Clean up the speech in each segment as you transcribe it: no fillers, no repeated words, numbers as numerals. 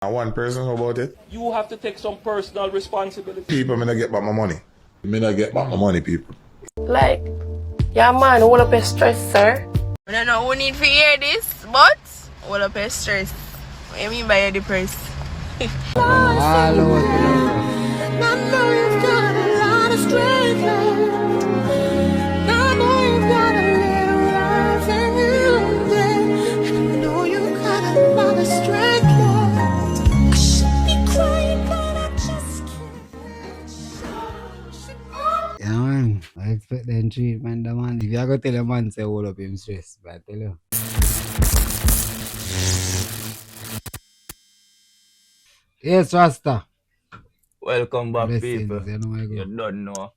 And one person, how about it? You have to take some personal responsibility. People, me not get back my money. Me not get back my money, people. Like, yeah man, all up your stress, sir. I don't know who need to hear this, but all up your stress. What do you mean by you're depressed? Yeah, man. I expect them treatment, the man. If you go tell a man, say, hold up him stress, but I tell you. Yes, Rasta. Welcome back, Blessings, people. you know I go. You don't know.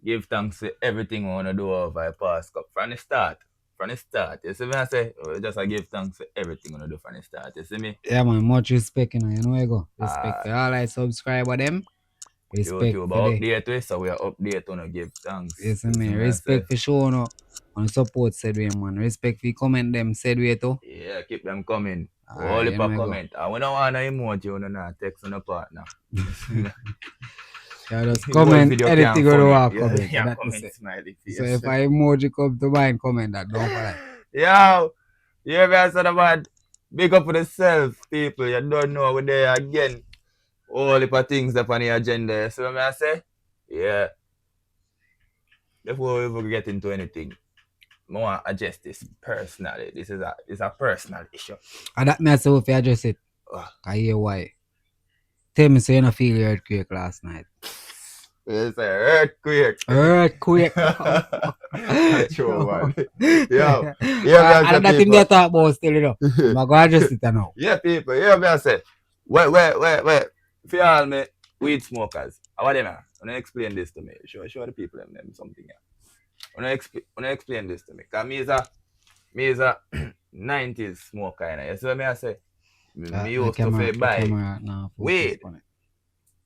Give thanks to everything we want to do over the past cup. From the start. From the start. You see me I say? Just I give thanks to everything we want to do from the start. You see me? Yeah, man. Much respect, you know I go. Respect for all I subscriber them. Respect YouTube for them. update we, so we are update on to give thanks. You see You me? see me I Respect say? for showing up and support said way, man. Respect for comment them said way too. Yeah, keep them coming. Alright, All you the know I go. comment. I don't want no emoji, you know, not text on the partner. Yeah, just The comment video anything can't you funny. want Yeah, comment. yeah, That comment is it. smiley face. So if I emoji come to mind, comment that. Don't forget. Yo, you hear me I said about big up for yourself, people. You don't know we're there again. All the things up on the agenda. So what I say? Yeah. Before we even get into anything, I want to address this personally. This is a personal issue. And that me I say if you address it. Ah. I hear why. Tell me so you don't feel the earthquake last night. It's an earthquake. Earthquake. That's true, man. Yo, And that thing they talk about still, you know. I'm going to address it now. Yeah, people. You hear me I say? Wait. For all me weed smokers, what them? Wanna explain this to me? Show the people them something here. Wanna explain this to me? Cause me is a 90s smoker, you know. You see what I say? Me used to buy weed.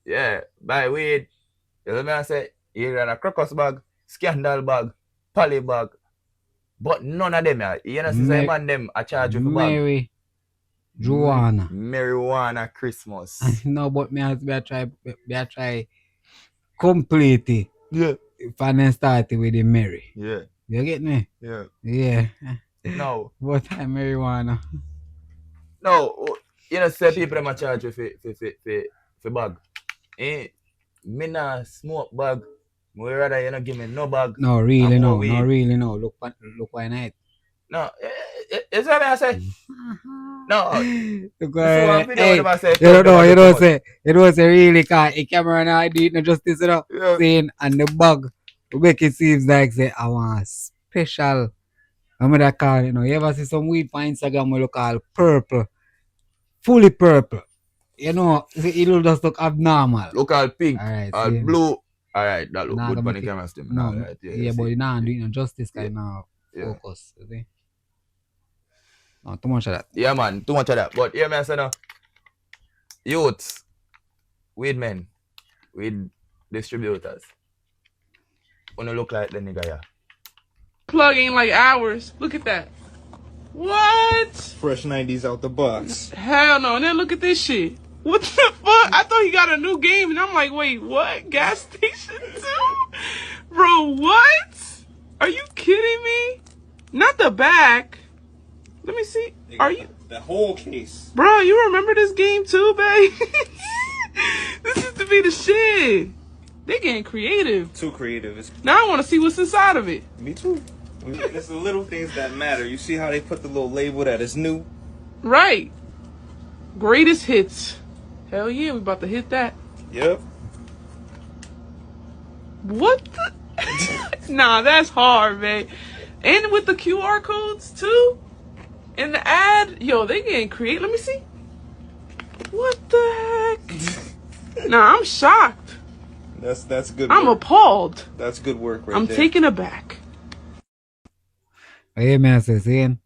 Yeah, buy weed. You know what I say? You got a crocus bag, scandal bag, poly bag. But none of them, you know, see man them a charge you for bag. Mary. Joanna. Marijuana Christmas. No, but me I try complete it. Yeah. If I then start it with the Mary. Yeah. You get me? Yeah. Yeah. No. But I marijuana. No, you know, say people them a charge you for bag. Me nah smoke bag. Me rather you not give me no bag. No, really no. weed. No, really no. Look why night. No, is that what I say? No. Look This why. one video Hey, them a say, you don't say really cause a camera now do it no justice, you know. Yeah. Saying and the bag make it seems like say I want special. I'm gonna call it, you know. You ever see some weed on Instagram we look all purple, fully purple. You know, it'll just look abnormal. Look all pink, Alright, all see. blue. Alright, that look Nah, good gonna for the make it- camera still. No, Alright, yeah, but you not doing no justice kind of Yeah. focus. You see? No, too much of that. Yeah, man, too much of that. But yeah, man, I say no. Youths, weed men, weed distributors. Wanna look like the nigga, yeah. Plugging like hours. Look at that. What? Fresh 90s out the box. Hell no. And then look at this shit. What the fuck? I thought he got a new game, and I'm like, wait, what? Gas station 2? Bro, what? Are you kidding me? Not the back. Let me see. Are you... The whole case. Bro, you remember this game too, babe? This used to be the shit. They getting creative. Too creative. Now I want to see what's inside of it. Me too. It's the little things that matter. You see how they put the little label that is new? Right. Greatest hits. Hell yeah, we about to hit that. Yep. What the? Nah, that's hard, man. And with the QR codes too. And the ad, yo, they getting creative. Let me see. What the heck? Nah, I'm shocked. That's good. I'm work. appalled. That's good work right I'm there. taken aback. Hey man, saying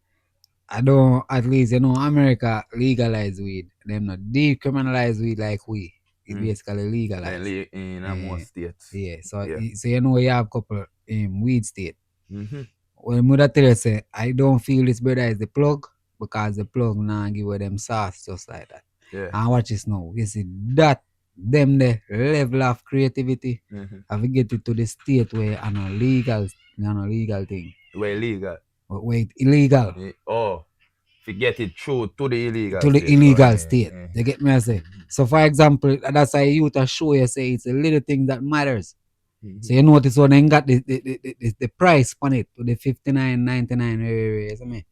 I don't at least you know America legalize weed. Them not decriminalize weed like we. It basically legalized. In most states. Yeah. So Yeah. so you know you have couple weed state. Mm-hmm. Well, mother tell you say I don't feel this brother is the plug because the plug now give them sauce just like that. Yeah. And watch this now. You see that them the level of creativity. Mm-hmm. Have we get it to the state where an illegal thing. Where illegal. Wait, illegal. Oh, if you get it through to the illegal To the state. illegal Oh, state. yeah. You get me I say? So for example, that's why you to show you say it's a little thing that matters. Mhm. So you notice when they got the price on it to the 59.99 you see me?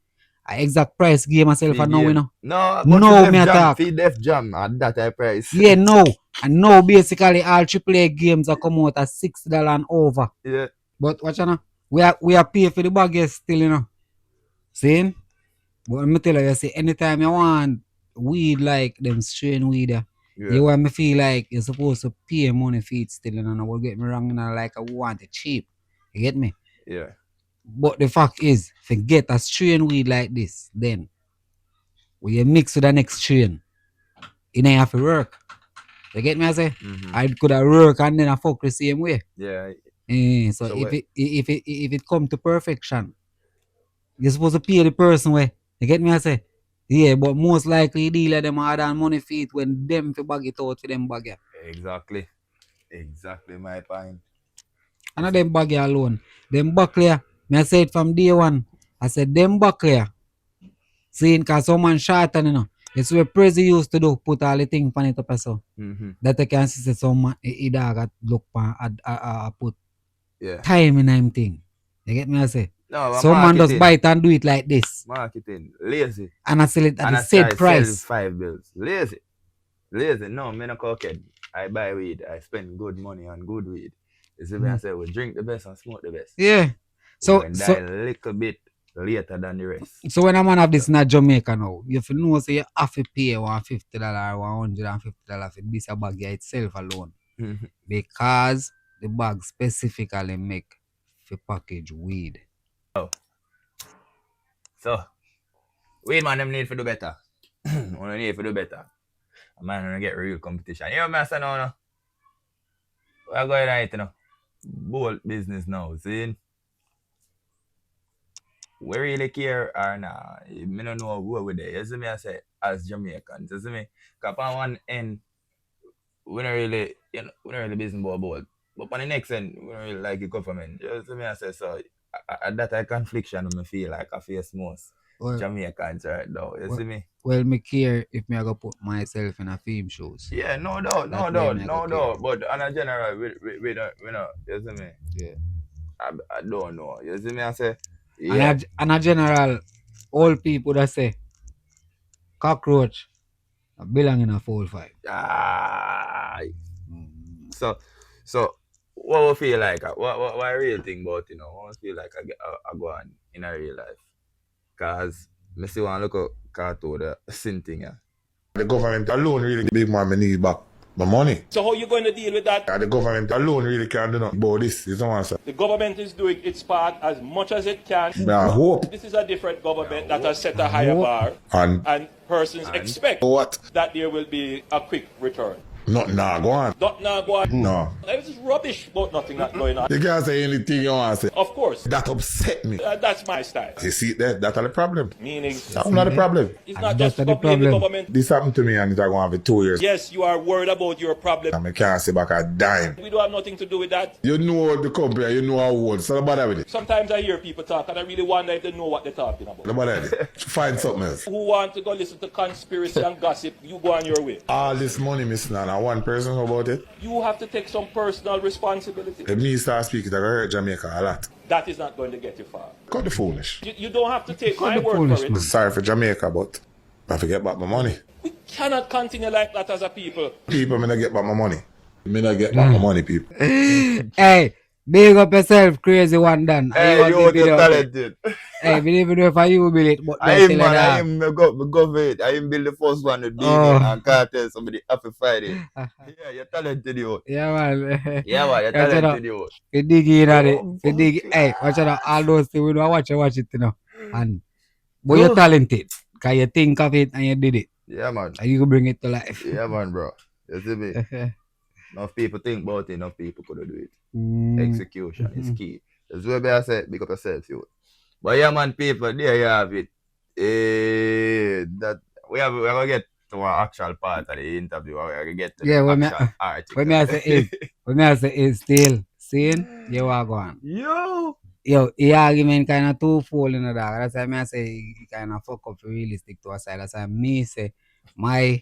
A exact price game myself for now, you know. No, No, me attack. Feed Def Jam at that high price. Yeah, no. And now basically all AAA games are come out at $6 and over. Yeah. But watch out now. We are pay for the bag still, you know. Seeing? But let me tell you, see, anytime you want weed like them strain weed, you want me feel like you're supposed to pay money for it still, you know. Don't get me wrong, you know, like I want it cheap. You get me? Yeah. But the fact is, forget a strain weed like this, then when you mix with the next strain, it ain't have to work. You get me I say? Mhm. I could have work and then I fuck the same way. Yeah. So So if it come to perfection, you're supposed to pay the person way. You get me I say? Yeah, but most likely dealer them hard on money for it when them for bag it out for them bag it. Exactly. Exactly my point. And not them bag it alone. Them buckler, me I say it from day one. I said them buckler. Seeing cause someone short and you know. It's what Prezi used to do, put all the thing on it up so. Mm-hmm. That I can see say someone a dog look pan put Yeah. time in him thing. You get me I say? No, but Someone just marketing. buy it and do it like this. Marketing. Lazy. And I sell it at And the I said try price. sell 5 bills. Lazy. Lazy. No, me no cockhead. I buy weed. I spend good money on good weed. You see me I say we drink the best and smoke the best. Yeah. So We die a little bit later than the rest. so when a man have this in Jamaica now, you have to know say you have to pay $150 or $150 for this a bag itself alone. Mhm. Because the bag specifically make for package weed. So, weed man them need to do better. We need to do better. A man gonna get real competition. You know what I'm saying now? We're going right, you know. Bold business now, see? We really care or nah. Me don't know who we there. You see me I say as Jamaicans, you see me? Cause on one end, we don't really, you know, we don't really business about bold. But on the next end, we don't really like the government. You see me I say so that a confliction I feel like I face most Well, Jamaicans right now. You see me? well, me care if me I go put myself in a film shows. Yeah, no doubt, no That way doubt, me I no go doubt. But on a general, we don't, you see me? Yeah. I don't know. You see me? I say, yeah. And a general, all people that say cockroach belong in a 4-5. Ah, so what we feel like? What I really think about, you know, what I feel like I go on in a real life. Cause I see one look at cartoon, the sin thing, yeah. The government alone really big man me need back my money. So how you going to deal with that? And the government alone really can't do nothing about this. You know what I'm saying? The government is doing its part as much as it can. But I hope This is a different government that has set a higher bar, and persons expect what? that there will be a quick return. Nothing nah go on. Not now go on. No. It's rubbish about nothing not going on. You can't say anything you want to say. Of course, That upset me. that's my style. You see that? That's the problem. Meaning, That's not the problem. it's not That's just the to blame the problem. government. This happened to me and it's going to have 2 years. Yes, you are worried about your problem. And I can't say back a dime. We don't have nothing to do with that. You know the company, you know how old. So don't bother with it. Sometimes I hear people talk and I really wonder if they know what they're talking about. Don't bother with it. Find something else. Who want to go listen to conspiracy and gossip, you go on your way. All this money missing and one person know about it. You have to take some personal responsibility. If me start speaking, I hurt Jamaica a lot. That is not going to get you far. Cut the foolish. You don't have to take my the word foolish for it. man. Sorry for Jamaica, but I forget back my money. We cannot continue like that as a people. People, me not get back my money. Me not get back my money, people. Hey, big up yourself, crazy one done. Hey, you want your talented. Hey, we even know if you build it, but I don't am tell man, I her am government. I am build the first one with David Oh. and Cartel, somebody happy Friday. that. Yeah, you're talented, you. Yeah, man. Yeah, man, you're Yeah, check talented, you. We dig in at it. Oh, We dig. fuck Hey, yeah. watch out. All those things we don't watch it, you know. And but you're talented. Cause you think of it and you did it. Yeah, man. And you can bring it to life. Yeah, man, bro. You see me? Enough people think about it, enough people could do it. Mm. Execution is key. That's where I said, big up yourself, you. But yeah, man, people, there you have it. That we're gonna get to an actual part of the interview where we get to Yeah, the when me, actual article. when me I say is, when me I say is still, seeing, you are going. Yo! Yo, the argument kind of twofold in the dog. That's why me I say he kind of fuck up realistic to a side. That's why me say my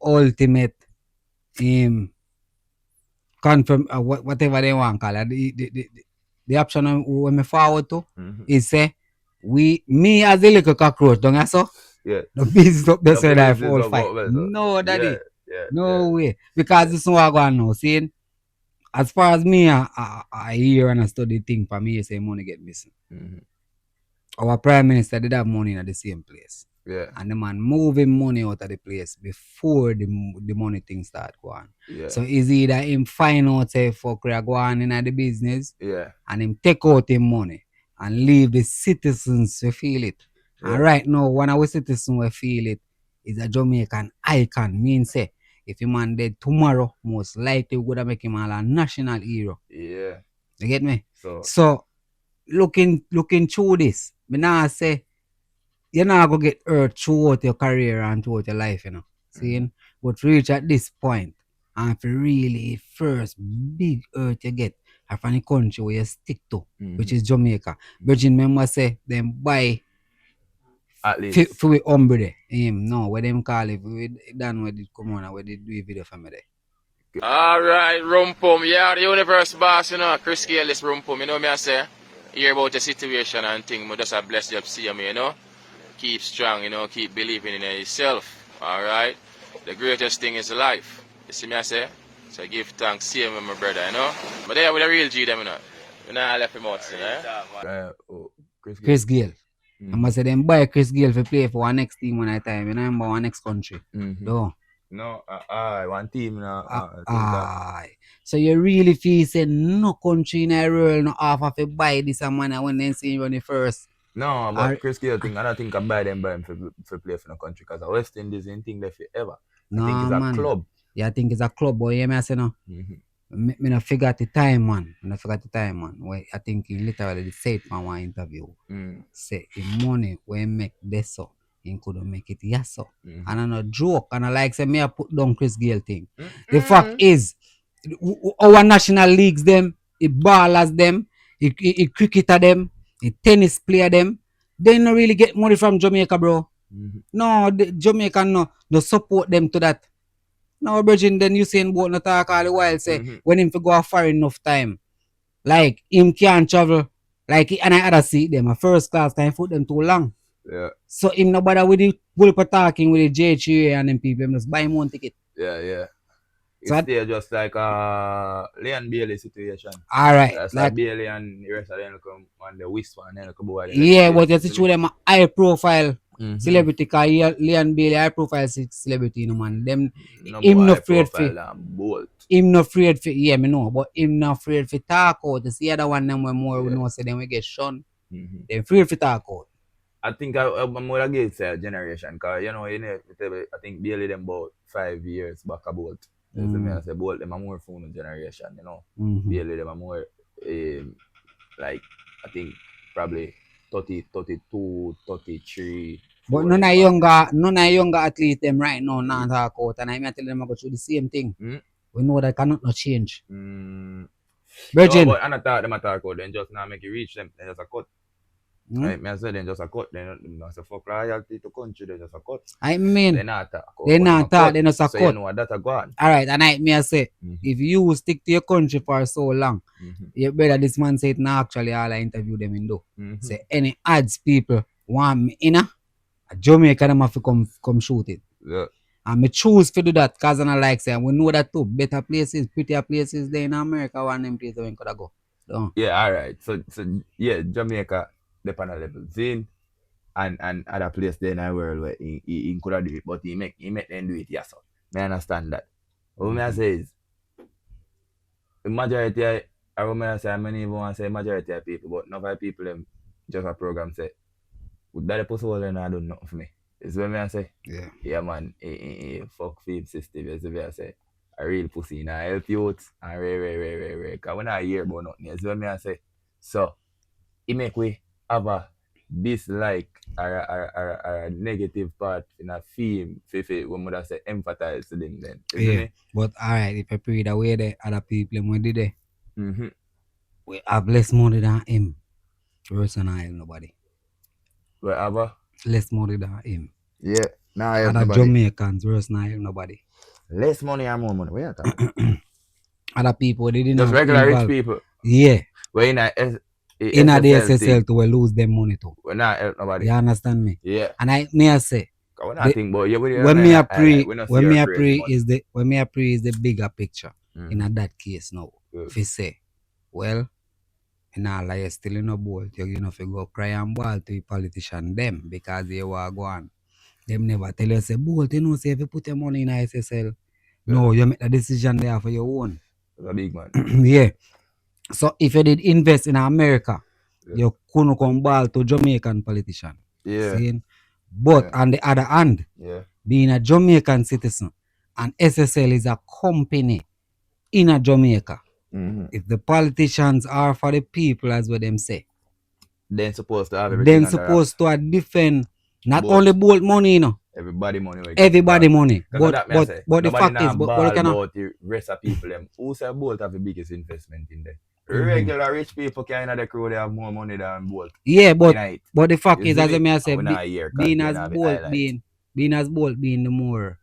ultimate confirm whatever they want call it. The option when me forward to is say me as a little cockroach, don't I so? Yeah. The business up there The so that business full of fight. what well, so- No, daddy. Yeah. No way. Because this is what I go on now. See, as far as me, I hear and I study thing for me, say money get missing. Mm-hmm. Our prime minister did have money in the same place. Yeah. And the man moving money out of the place before the money thing start going. Yeah. So is either him find out say fuck we are going in the business Yeah. and him take out him money and leave the citizens to feel it. Yeah. And right now, one of our citizens will feel it is a Jamaican icon. Mean say if a man dead tomorrow, most likely would have make him a national hero. Yeah. You get me? So So looking through this, me now say you're not gonna get hurt throughout your career and throughout your life, you know. Seeing but reach at this point and for really first big hurt you get are from the country where you stick to, which is Jamaica. Virgin member say them buy at least for we umbre there. No, where them call it we done where did come on and where did do a video for me there. Alright, Rumpum. Yeah, the universe boss, you know. Chris Gale is Rumpum. You know me I say? Hear about the situation and thing, but just a blessed job see me, you know. Keep strong, you know, keep believing in yourself. Alright? The greatest thing is life. You see me I say? So give thanks, see him, my brother, you know. But there with the real G them, you know. You know I left him out, you know. Chris Gale. I must say them buy Chris Gale for play for one next team one at a time, you know, remember one next country. No. No, one team now. So you really feel say no country in the world no offer to buy this a man when they see you on the first. No, but Chris Gale thing, I don't think I buy them for play for the country because the West Indies ain't think they forever. No, I think it's a man. club. Yeah, I think it's a club, boy. Yeah, me I say no. Me not figure out the time, man. Where I think he literally said from one interview. Say the money when make this so, he couldn't make it yes so. And I no joke, and I like say me I put down Chris Gale thing. The fact is, our national leagues them, the ballers them, the cricketer them, the tennis player them, they don't really get money from Jamaica, bro. No, the Jamaica no support them to that. Now, Virgin, then you saying about no talk all the while, say, when him to go far enough time, like, him can't travel, like, and I other see them, a first class time, put them too long. Yeah. So, him no bother with the bullpen talking with the JHA and them people, him just buy him one ticket. Yeah. So It's there just like Leon Bailey situation. Alright. That's like Bailey and the rest of them come on the Whisper and then come over. Yeah, but you see them high profile celebrity, cause Leon Bailey high profile celebrity, you know, man. Them, him no afraid for. Him no afraid for, yeah, me know, but him no afraid for talk out. You see the other one them when more we know say them we get shunned. They afraid for talk out. I think I'm more against generation, cause you know, I think Bailey them about 5 years back about. You see me I say both them are more phone generation, you know. Bailey them are more like I think probably 30, 32, 33. But none of younger athletes them right now not talk out, and I may tell them I go through the same thing. We know that cannot not change. Virgin. No, but I not talk them a talk out, then just now make you reach them, then just a cut. Right, me I say then just a cut, then just a fuck loyalty to country, then just a cut. I mean, they not talk, then just a so cut. you know that a go on. Alright, and I say, if you stick to your country for so long, you better this man say it now actually all I interview them in do. Say any ads people want me in a Jamaica them have to come shoot it. Yeah. And me choose to do that because I like say we know that too. Better places, prettier places there in America one them places we could go. Yeah, alright. So yeah, Jamaica depend on level zine and other place there in the world where he could have do it, but he make them do it, yes sir. I understand that. What I say is the majority I say I many even want to say majority of people, but not of people them just a program say would that pussy hole and I don't know for me. Is what I say? Yeah man, fuck fame system, is what I say. A real pussy and I help you out and rare. Cause when I hear about nothing, is what I say. So it make we have a dislike or a negative part in a theme when would I say emphasize to them then. Isn't Yeah. it? But alright, if I pray that way there, other people when did they? Mm-hmm. We have less money than him. Worse than I have nobody. Whatever. Less money than him. Yeah. Now I have Other nobody. Jamaicans worse than I have nobody. Less money or more money? Where you talking? Other people they didn't Just have regular rich involved. people. Yeah. Well, in In the SSL thing, to lose them money too. we not help nobody. You understand me? Yeah. And I say We not think about you. when me a pre money. is the bigger picture. Mm. In that case now. Good. If you say, well, in all you still in a bolt, you know if you go cry and ball to the politician them because they were going. Them never tell you say bolt, you know, say if you put your money in SSL, no, you make the decision there for your own. A big man. Yeah. So if you did invest in America, you couldn't come ball to Jamaican politician. Yeah. See? But on the other hand, being a Jamaican citizen and SSL is a company in a Jamaica. Mm-hmm. If the politicians are for the people, as what them say, Then supposed to have everything. then supposed to defend not Bolt. only bolt money, you know. Everybody money. Everybody money. But the fact is, but what can about the rest of people them who say Bolt have the biggest investment in there? Regular rich people can in the crew they have more money than Bolt. Yeah, but the fact is, as I say, being as Bolt being the more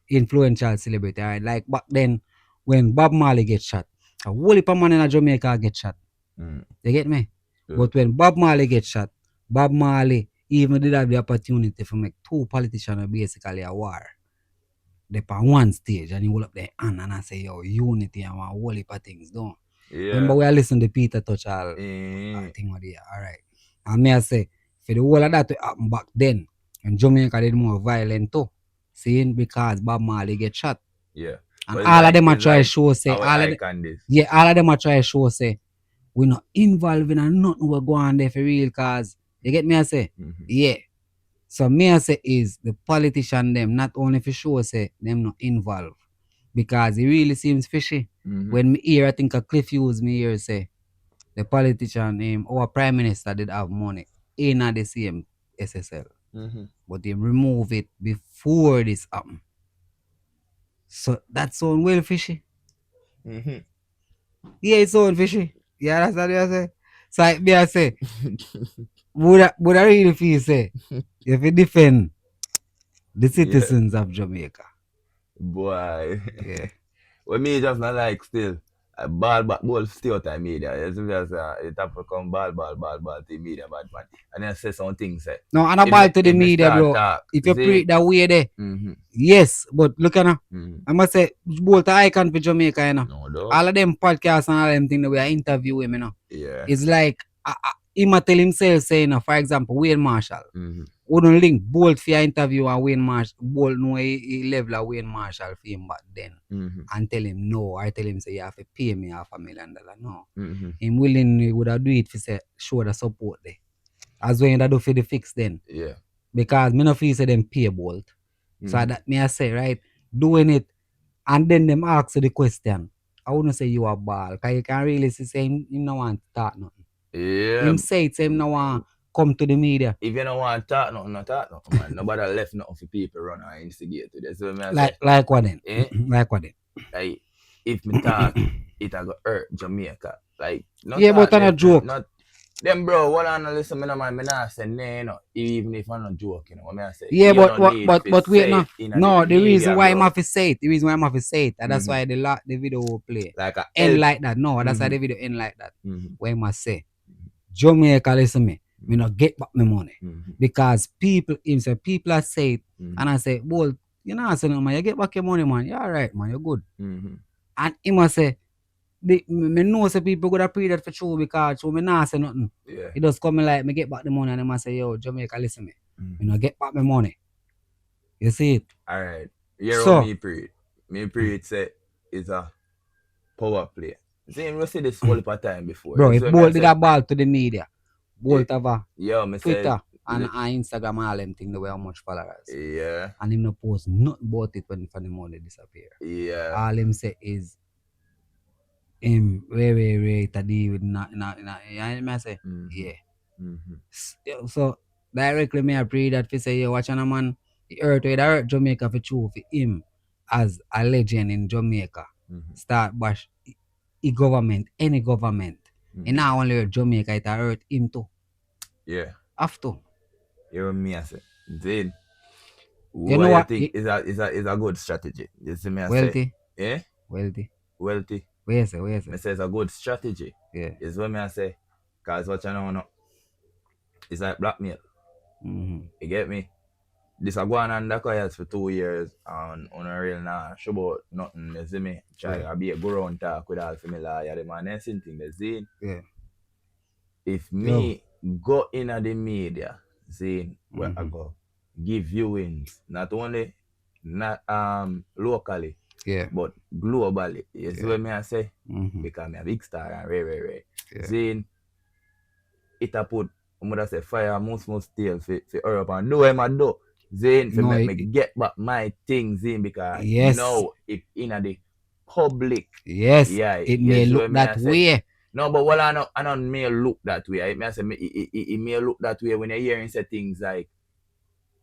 influential celebrity. Right? Like back then when Bob Marley get shot, a whole heap of man in Jamaica get shot. You get me? Yeah. But when Bob Marley get shot, Bob Marley even did have the opportunity to make two politicians basically a war. They on one stage and he hold up their hand and I say, yo, unity and one whole heap of things, don't. Yeah. Remember we are listening to Peter Touch all thing of the year. Alright. And me I say, for the whole of that to happen back then, and Jamaica did more violent too. Seeing because Bob Marley get shot. Yeah. And all of them are try to show say all of them are try to show say we're not involved in nothing we're going there for real cause you get me I say? Mm-hmm. Yeah. So me I say is the politician them not only for sure say them not involved because it really seems fishy. Mm-hmm. When me hear I think a Cliff Hughes me hear say the politician our prime minister did have money in the same SSL. Mm-hmm. But they remove it before this happened. So that sound well fishy. Mm-hmm. Yeah, it sound fishy. Yeah, that's what I say. So I say, would I really feel say if you defend the citizens of Jamaica? Boy. Yeah. Well, me just not like still. Ball stay out of media. It's just it have to come ball to the media bad man. And then say some things say. No, and about to the media, bro. If you put it that way there, yes, but look at I must say, both icon for Jamaica, you know. No, all of them podcasts and all them things that we are interviewing, you know. Yeah. It's like he might tell himself saying, for example, Wayne Marshall. Wouldn't link Bolt for your interview and Wayne Marshall. Bolt know he level of Wayne Marshall for him back then. And tell him no. I tell him say you have to pay me $500,000. No. Him willingly would have do it for say show the support there. As when you do for the fix then. Yeah. Because me no feel say them pay Bolt. So that me I say, right, doing it and then them ask you the question. I wouldn't say you are ball. Cause you can really say him no want to talk nothing. Yeah. Him say it, him no want come to the media. If you don't want to talk nothing, not talk nothing, man. Nobody left nothing for people run or instigate to this. So like what then? Like what then? Like if me talk, it a go hurt Jamaica. Like yeah, but I'm not joke. Them bro, what I listen me no man, me not say nay, no. Even if I'm not joking, what me I say. Yeah, but wait no. The reason why I'm have to say it, and that's why the video will play. Like a end like that. No, that's why the video end like that. Why must say Jamaica listen me not get back my money. Because people are say it and I say, well, you know I say no man, you get back your money, man. You're alright, man, you're good. And he must say me know say people gonna pray that for true because me not say nothing. Yeah. It just come like me get back the money and they must say, yo, Jamaica listen me. You know get back my money. You see it? Alright. So me pray. Me pray it say it's a power play. See, you see this whole heap of time before. Bro, if Bolt did a ball to the media, Bolt have a Twitter and Instagram and all them things the way how much followers. Yeah. And him no post nothing about it when the money disappear. Yeah. All him say is him very to deal with you know I say? Yeah. So directly me I pray that fi say, yo, watch on a man, the earth with hurt Jamaica for true for him as a legend in Jamaica. Start bash government, any government. And not only hurt Jamaica, it hurt him too. Yeah. Have to. You hear me I say. Then You what know you what? think is a good strategy? You see me I say? Wealthy. Yeah? Wealthy. Wealthy. Where is it? Where is I it? say it's a good strategy. Yeah. Is what me I say. Cause what you know no. It's like blackmail. Mm-hmm. You get me? This a go on under quiet for 2 years and on a real nah show about nothing, you see me? Try to be a go round talk with all for me lawyer, the man and thing they see. Yeah. If me go in the media, saying where I go give viewings, not only not locally, Yeah. but globally. You see what me I say? Mm-hmm. Because me a big star and rare. Yeah. Saying it a put I say fire most tail for Europe and do what I do. Zane for No, make me get back my thing, Zane, because Yes. now if in the public, Yes. yeah, It you may see look what me I that say? way. No, but well, I don't may look that way. I say it may look that way when you're hearing say things like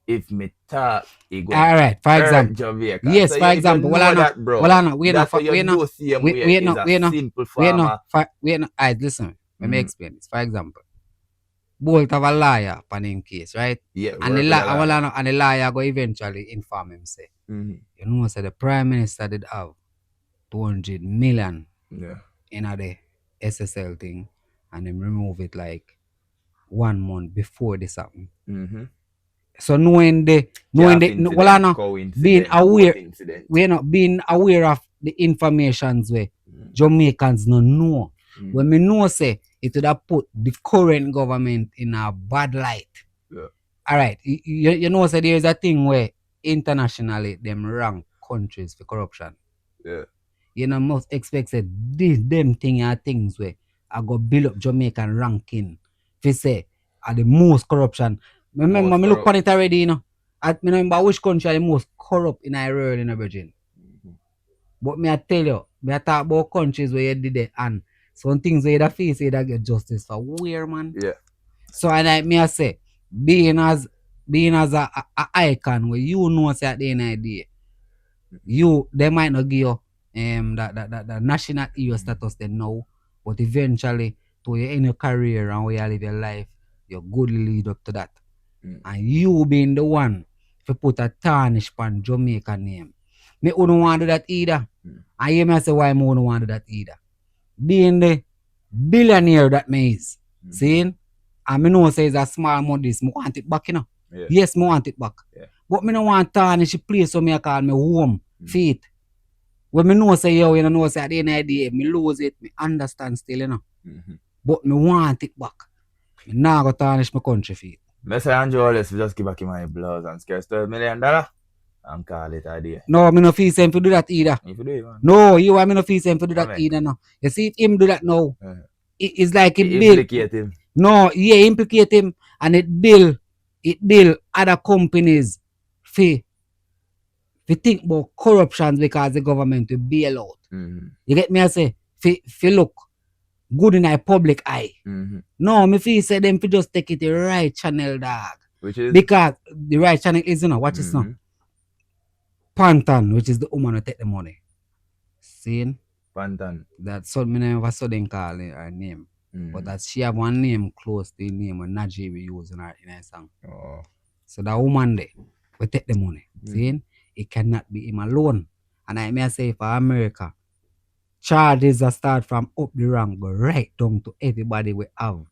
if me talk, it go All right, for hurt example. Jamaica. Yes, so for example. you know that, bro. That's what you do see him we is no, a we no, simple we no, farmer. we no. Alright, listen. Let me explain this. For example, Bolt have a liar upon him case, right? Yeah, And the liar go eventually inform him say, you know, say the Prime Minister did have 200 million in the SSL thing, and them remove it like 1 month before this happened. So knowing being aware, we're not being aware of the informations where Jamaicans no know. When me know say it would have put the current government in a bad light. Yeah. All right, you know say there is a thing where internationally them rank countries for corruption. Yeah. You know, most expect that them thing are things where I go build up Jamaican ranking. If you say are the most corruption. Remember, me look on it already, you know. I remember which country are the most corrupt in the world in the Virgin. But me I tell you, me I talk about countries where you did it and some things where you face you get justice for where, man. Yeah. So and I say, being as a icon where you know say at the end of the day, they might not give you the national hero status they know, but eventually to you in your career and where you live your life, you good lead up to that. And you being the one to put a tarnish on Jamaica name. Me wouldn't want to do that either. And you may say why I wouldn't want to do that either. Being the billionaire that me is, seeing, and me know say it's a small amount this, me want it back, you know. Yeah. Yes, me want it back. Yeah. But me no want tarnish a place so me call me home, feet. When me know say yo, you know say at the end of the day, me lose it, me understand still, you know. But me want it back. Me nah go tarnish my country feet. Mr. Andrew Wallace just give back him my blouse and scare $12 million and call it a day. No, me no feel same to do that either. If you do it, man. No, you want me no feel same to do that either no. You see if him do that now, it's like it implicate him. No, yeah, implicate him and it bill other companies fi think about corruptions because the government will bail out. You get me I say fi look good in a public eye. No, me feel say them fi just take it the right channel, dog. Which is? Because the right channel is, you know, watch this now. Pantan, which is the woman who take the money. See? Pantan. That so me never saw them call her name. But that she have one name close to the name when Najee we use in her song. Oh. So that woman there will take the money. See? It cannot be him alone. And I may say for America, charges that start from up the rank, go right down to everybody we have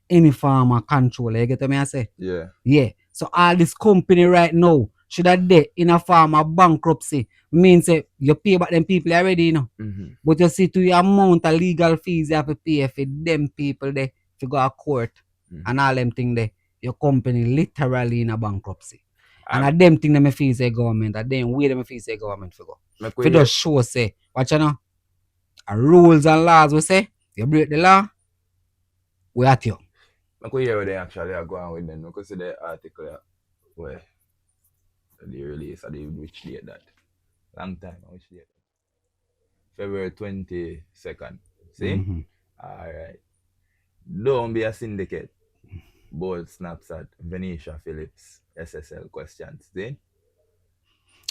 any form of control. You get what I say? Yeah. Yeah. So all this company right now should have dead in a form of bankruptcy. Means you pay back them people already, you know. But you see to the amount of legal fees you have to pay for them people there, if you go to court and all them things there, your company literally in a bankruptcy. And at them thing them fees the government, and then where them fees the government for go. If you just show say, watch you know, rules and laws we say, you break the law, we at you. I could hear what they actually are going with them. I could see the article where they release at the which date that. Long time, which date? February 22nd. See? Alright. Don't be a syndicate. Bold snaps at Venetia Phillips SSL questions. Then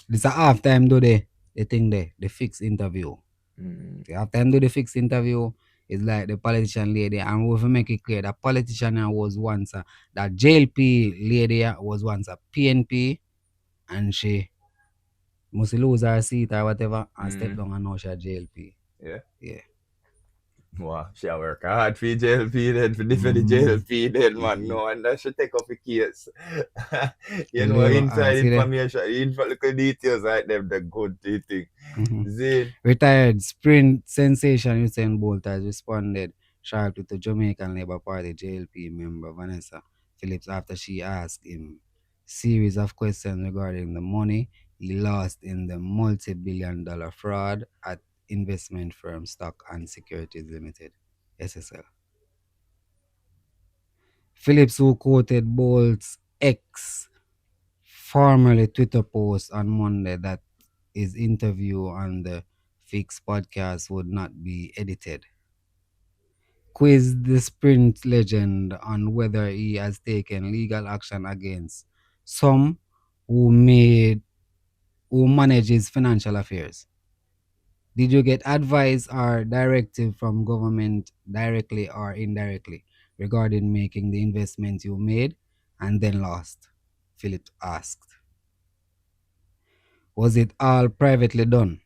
This a half time do the thing there, the fixed interview. The half time do the fixed interview is like the politician lady, and we will make it clear that politician was once that JLP lady was once a PNP, and she must lose her seat or whatever and step down and now she a JLP. yeah. Yeah. Wow, she a work hard for JLP then, for the JLP then, man. No wonder she take up the case. You know, inside information, little details like them, the good thing. Zane. Retired sprint sensation Usain Bolt has responded sharply to Jamaican Labour Party JLP member Vanessa Phillips after she asked him series of questions regarding the money he lost in the multi-billion-dollar fraud at investment firm Stock and Securities Limited, SSL. Phillips, who quoted Bolt's ex, formerly Twitter post on Monday that his interview on the Fix podcast would not be edited, quizzed the Sprint legend on whether he has taken legal action against some who manage his financial affairs. Did you get advice or directive from government directly or indirectly regarding making the investment you made and then lost? Phillips asked. Was it all privately done?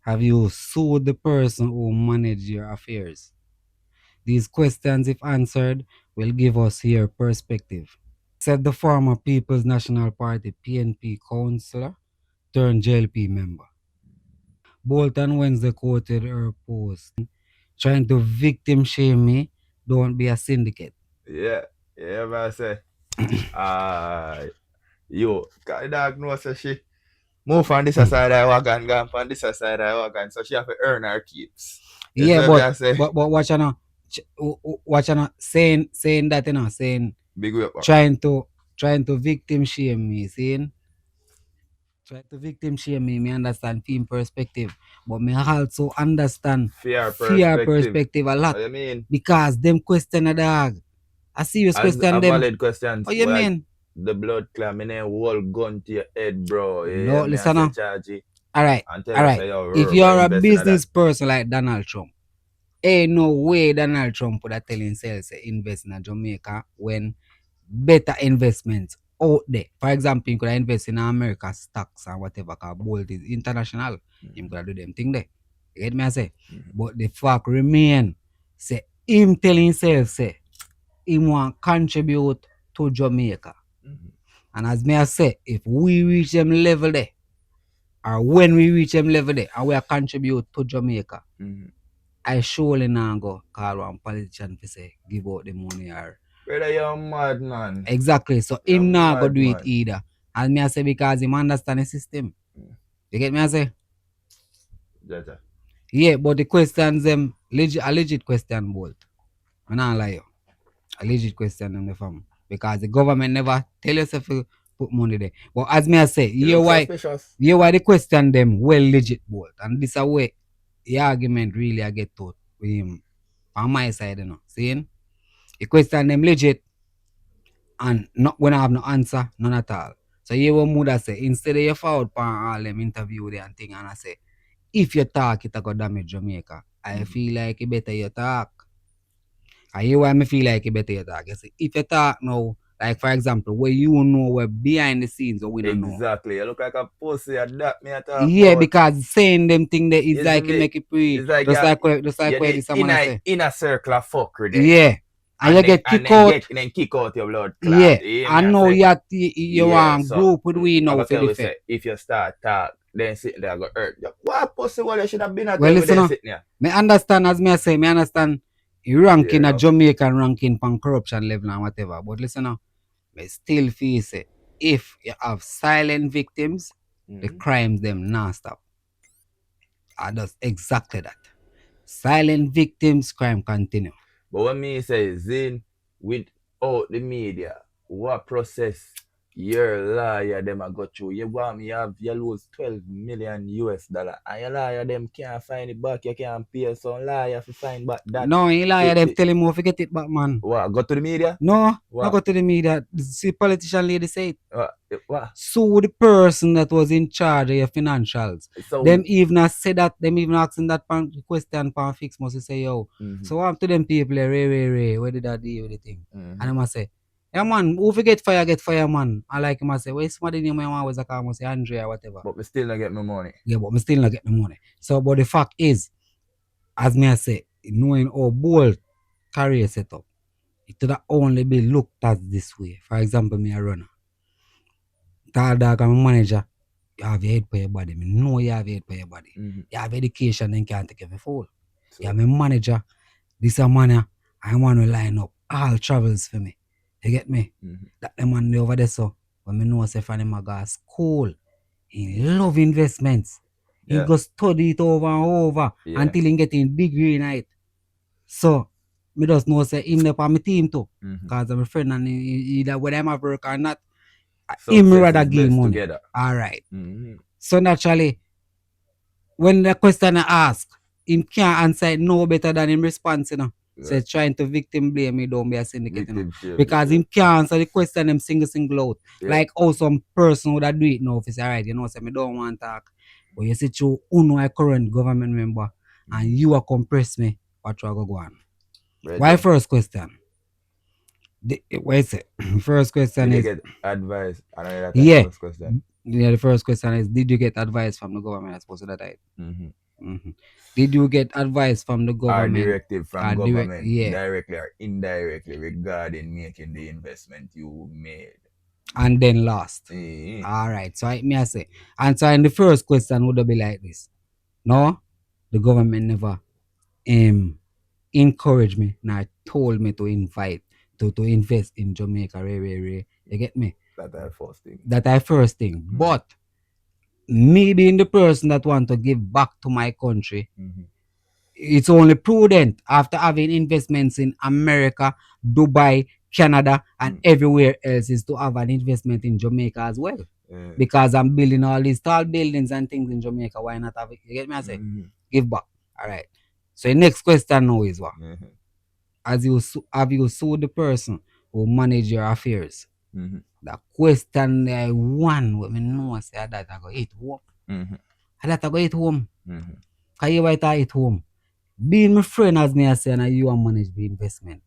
Have you sued the person who managed your affairs? These questions, if answered, will give us your perspective, said the former People's National Party PNP councillor turned JLP member. Bolton Wednesday quoted her post, trying to victim shame me, don't be a syndicate. Yeah, but I say, yo, dog knows that she move from this side I wagon, gone from this side I wagon, so she have to earn her keeps. Yeah, but watch now, saying that, you know, saying big way up. trying to victim shame me, saying try to victim shame me understand film perspective, but me also understand fear perspective a lot. What you mean? Because them question a dog. A serious question a them. Valid questions. What you mean? The blood clot, me name whole gun to your head, bro. No, listen now. Alright. If you're a business person like Donald Trump, ain't no way Donald Trump would have tell himself say invest in Jamaica when better investments out there. For example, you could invest in America stocks and whatever, because Bolt is international. You could do them thing there. You get me I say? But the fact remain, say him tell himself say he want contribute to Jamaica. And as me I say, if we reach them level there, or when we reach them level there, and we contribute to Jamaica, I surely not go call one politician to say give out the money or. Brother, you're mad, man. Exactly. So him not go do it either. And me I say because him understand the system. You get me I say? Jaja. Yeah, but the questions them a legit question, Bolt. I not lie you. A legit question them the fam. Because the government never tell yourself to put money there. But as me I say, hear why the question them well legit, Bolt. And this a way the argument really I get to with him on my side, you know. Seeing? The question them legit and not when I have no answer, none at all. So you what mother say, instead of you forward pan all them interview there and thing, and I say, if you talk, it go damage Jamaica. I feel like it better you talk. I hear why I feel like it better you talk. You see, if you talk now, like for example, where you know we're behind the scenes or we don't know. Exactly. You look like a pussy and that me talk. Yeah, because saying them thing there is like it make it pre. Just like where this someone say. In a circle of fuckery there. Yeah. And you get kicked out. And then kick out your blood clot. Yeah. I know you want group with we know for the fact. If you start talk, then sit there go hurt. What pussy what you should have been at well, listen sitting here. Me understand as me I say, me understand ranking a Jamaican ranking pan corruption level and whatever. But listen now, me still feel say if you have silent victims, the crimes them not stop. I does exactly that. Silent victims, crime continue. But what me say, Zane, without the media, what process your lawyer them a go through. You want me you lose $12 million US, and your lawyer them can't find it back. You can't pay some lawyer to find back that. No, he liar them tell him how to get it back, man. What? Go to the media? No, What? not go to the media. See, politician lady say it. What? Sue the person that was in charge of your financials. So Them even say that, them even asking that question pan fix must say, yo. So what to them people, Ray, where did that deal with the thing? And I must say, yeah man, who forget fire, get fire, man. I like him, I say, where's somebody name I always call say Andrea or whatever. But we still not get my money. Yeah, but me still not get the money. So, but the fact is, as me I say, knowing how bold career set up, it would only be looked at this way. For example, me a runner. Tall dog, I'm a manager. You have your head for your body. Me know you have your head for your body. You have education and can't take every fool. So, Yeah, I'm a manager. This a man, I want to line up all travels for me. You get me? That the man over there, so when me know say from him I go to school, he love investments. He Yeah. go study it over and over until he get in degree in it. So me just know say him there on my team too. Cause I'm a friend and either whether I'm at work or not, him success rather is give best money. together. Alright. So naturally, when the question I ask, him can't answer it no better than him response, you know. So he's trying to victim blame me, don't be a syndicate, you know. Victim shame, Because him can't answer the question them single out. Yeah. Like how some person would do it now if it's alright, you know, say me don't want to talk. But you see through Uno a current government member and you are compress me, what you go on. Right Why then. first question? Wait a sec. First question Did you is get advice? I know that's Yeah. the first question. the first question is did you get advice from the government? I suppose that type. Did you get advice from the Or government? directive from Or government yeah. directly or indirectly regarding making the investment you made. And then lost. Eh. Alright, so I say. And so in the first question would be like this. No, the government never encouraged me, nor told me to invest in Jamaica. You get me? That's our first thing. That I first thing. But me being the person that want to give back to my country, it's only prudent after having investments in America, Dubai, Canada, and everywhere else is to have an investment in Jamaica as well. Because I'm building all these tall buildings and things in Jamaica. Why not have it? You get me? I say, give back. All right. So the next question now is what? Have you sued the person who manage your affairs? The question one what me know say that I go hit home. That I go hit home. Cause you might hit home. Being my friend as me I say and you and manage the investment.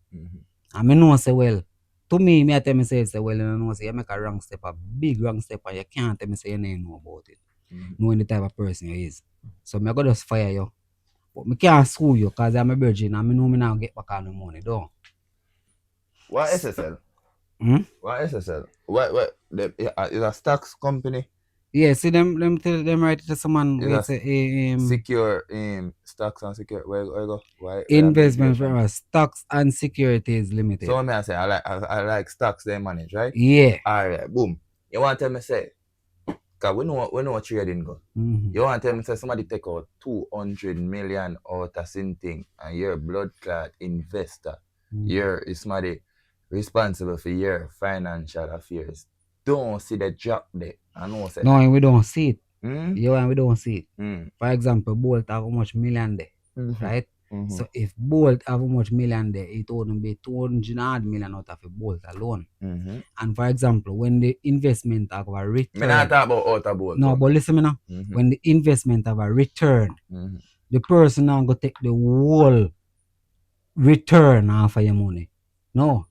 And me know say well. To me, I tell me say well, you know say you make a wrong step, a big wrong step, and you can't tell me say you don't know about it. Knowing the type of person you is. So me go just fire you. But me can't sue you because I'm a virgin and me know me now get back on the money, though. What SSL? What SSL? What is a stocks company? Yeah, see them write it to someone Is where a say secure stocks and secure where go? Why investment for stocks and securities limited. So me I say I like stocks they manage, right? Yeah. Alright, boom. You want to tell me say because we know what trading go. You want to tell me say somebody take out 200 million out of something and you're a blood clot investor. You're somebody responsible for your financial affairs. Don't see the drop there. I know say. No, we don't see it. Yeah, and we don't see it. For example, Bolt have how much million there, right? So if Bolt have how much million there, it wouldn't be 200 million out of a Bolt alone. And for example, when the investment have a return, Me not talk about out of Bolt. no, but listen me now. When the investment have a return, the person now go take the whole return off of your money. No.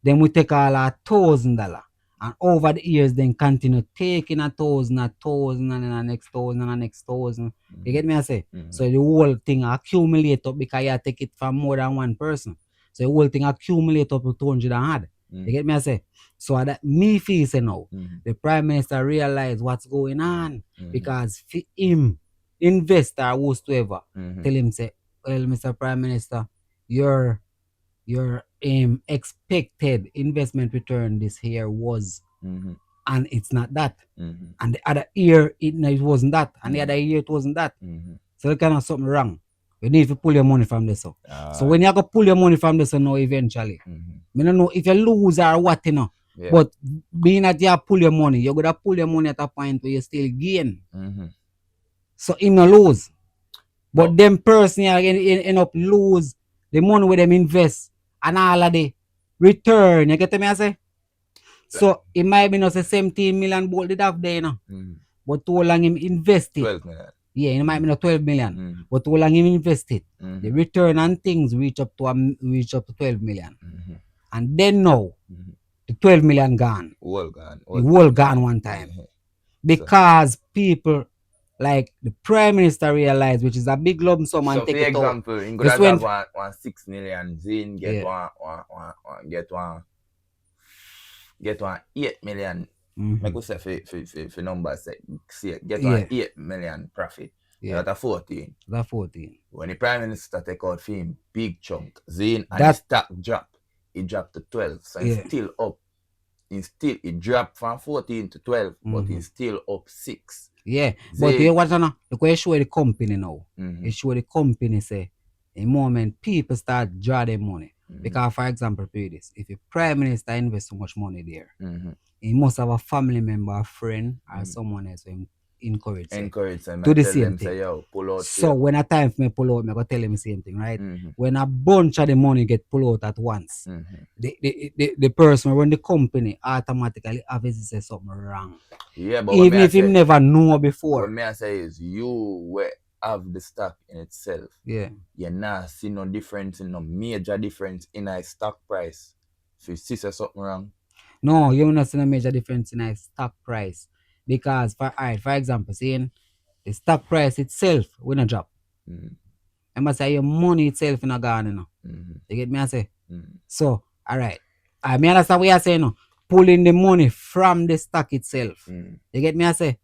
Then we take all $1,000. And over the years, then continue taking $1,000, and then the next 1,000, and the next 1,000. You get me? I say? So the whole thing accumulate up because you take it from more than one person. So the whole thing accumulate up to 200 and hard. You get me? I say? So that me feel say now, the Prime Minister realize what's going on. Because for him, investor whosoever, tell him say, well, Mr. Prime Minister, your expected investment return this year was, and it's not that. And the other year it wasn't that, and the other year it wasn't that. So there kind of something wrong. You need to pull your money from this. So when you go pull your money from this now eventually, I don't know if you lose or what, you know. Yeah. But being that you pull your money, you're gonna pull your money at a point where you still gain. Mm-hmm. So him no lose. But But- them person end up lose the money where them invest and all of the return. You get me I say? So it might be not the 17 million bolt did have there, you know. Mm. But too long him invest it. 12 million. Yeah, it might be not 12 million. Mm. But too long him invest it. Mhm. The return and things reach up to 12 million. Mhm. And then now Mhm. the 12 million gone. All gone. The whole gone one time. Mhm. Because people like the Prime Minister realized, which is a big lump sum and So, take for it out. example, in Just Granada when- one 6 million, Zin get Yeah. get one 8 million. Mhm. Like we say for numbers, say get Yeah. one 8 million profit. Yeah. That's a 14. That's 14. When the Prime Minister take out for him big chunk, Zin and That- the stock drop, it dropped to 12. So Yeah. it's still up. It dropped from 14 to 12, but Mhm. it's still up 6. Yeah. But They- you watch now, look where you show the company now. Mhm. You show the company say the moment people start draw their money. Mhm. Because for example, pay this. If a Prime Minister invest so much money there, Mhm. he must have a family member, a friend, or Mhm. someone else who encourage him. Encourage them. Do and the tell same them, thing. Say, yo, pull out. So when a time for me pull out, I go tell him the same thing, right? Mhm. When a bunch of the money get pulled out at once, Mhm. the person who run the company automatically obviously say something wrong. Yeah, but Even if him never know before. what me I say is you will have the stock in itself. Yeah. You not see no difference, no major difference in a stock price. If you see say something wrong, No, you will not see no major difference in a stock price. Because for example, saying the stock price itself will not drop. Mhm. I must say your money itself in a gone, you know. Mhm. You get me I say? Mhm. So, alright. I mean understand what you say, no. Pulling the money from the stock itself. Mhm. You get me I say?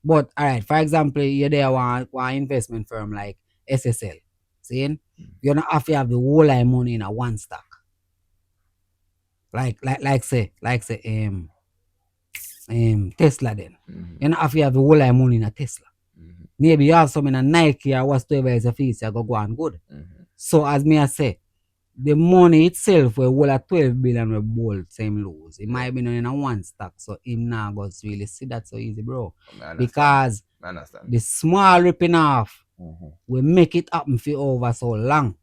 But alright, for example, you're there one investment firm like SSL. Saying you don't have to have the whole of money in a one stock. Like say Tesla then. Mhm. You don't have to have the whole of money in a Tesla. Mhm. Maybe you have some in a Nike or whatever is a fees, you go on good. Mhm. So as me I say, the money itself will hold a 12 billion we bold same lose. It might be not in a one stock, so him now goes really see that so easy, bro. I understand. Because I understand. the small ripping off Mhm. will make it happen for over so long.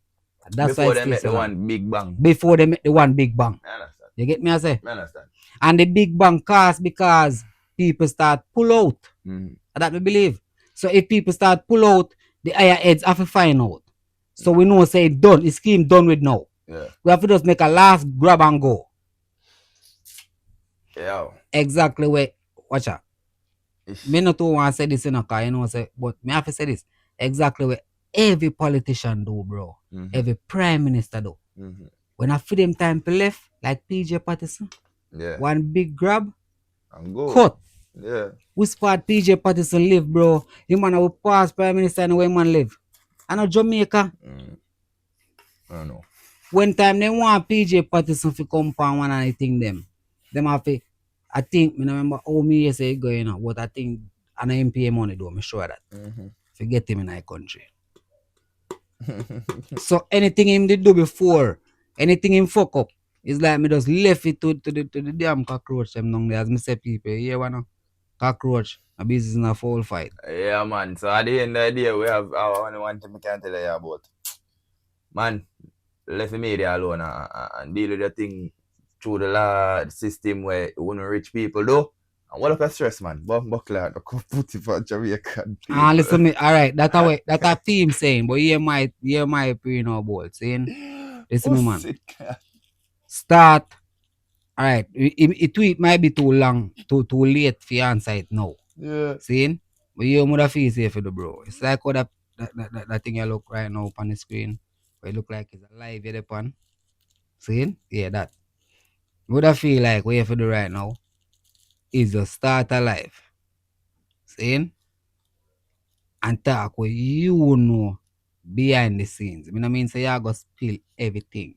That's Before why they it make stays so the long. one big bang. Before they make the one big bang. I understand. You get me I say? I understand. And the big bang cost because people start pull out. Mhm. That we believe. So if people start pull out, the higher heads have to find out. So we know say it done, the scheme done with now. Yeah. We have to just make a last grab and go. Yeah. Exactly where watch out. Ish. Me not too want to say this in a car, you know, say, but me have to say this. Exactly where every politician do, bro. Mhm. Every prime minister do. Mhm. When I feed them time to left, like PJ Patterson, Yeah. one big grab, And go. cut. Yeah. Which part PJ Patterson live, bro? Him man will pass prime minister and where man live. I know Jamaica. Mm. I don't know. When time they want PJ Patterson to come for one and I think them have to, I think, me no remember how me say it going on, but I think an MPA money do, I'm sure that. Mhm. Forget him in our country. So anything him did do before, anything him fuck up, it's like me just left it to the damn cockroach them down there. As me say people, you hear what no? Cockroach, a business in a foul fight. Yeah, man. So at the end of the day, we have our only one thing we can tell you about. Man, left the media alone and deal with the thing through the law the system where it wouldn't reach people though. And what up your stress, man? Buckle out, don't put it for Jamaican people. Ah, listen me, alright, that a team saying, but here my pre no ball saying, listen me, man. Start. Alright, it tweet might be too long, too late for you answer it now. Yeah. Seeing? But you would have feel safe for the bro. It's like what that thing you look right now on the screen. Where it look like it's alive here upon. Seeing? Yeah, that. Would I feel like what you have to do right now is just start alive. Seeing? And talk what you know behind the scenes. I mean say you go spill everything.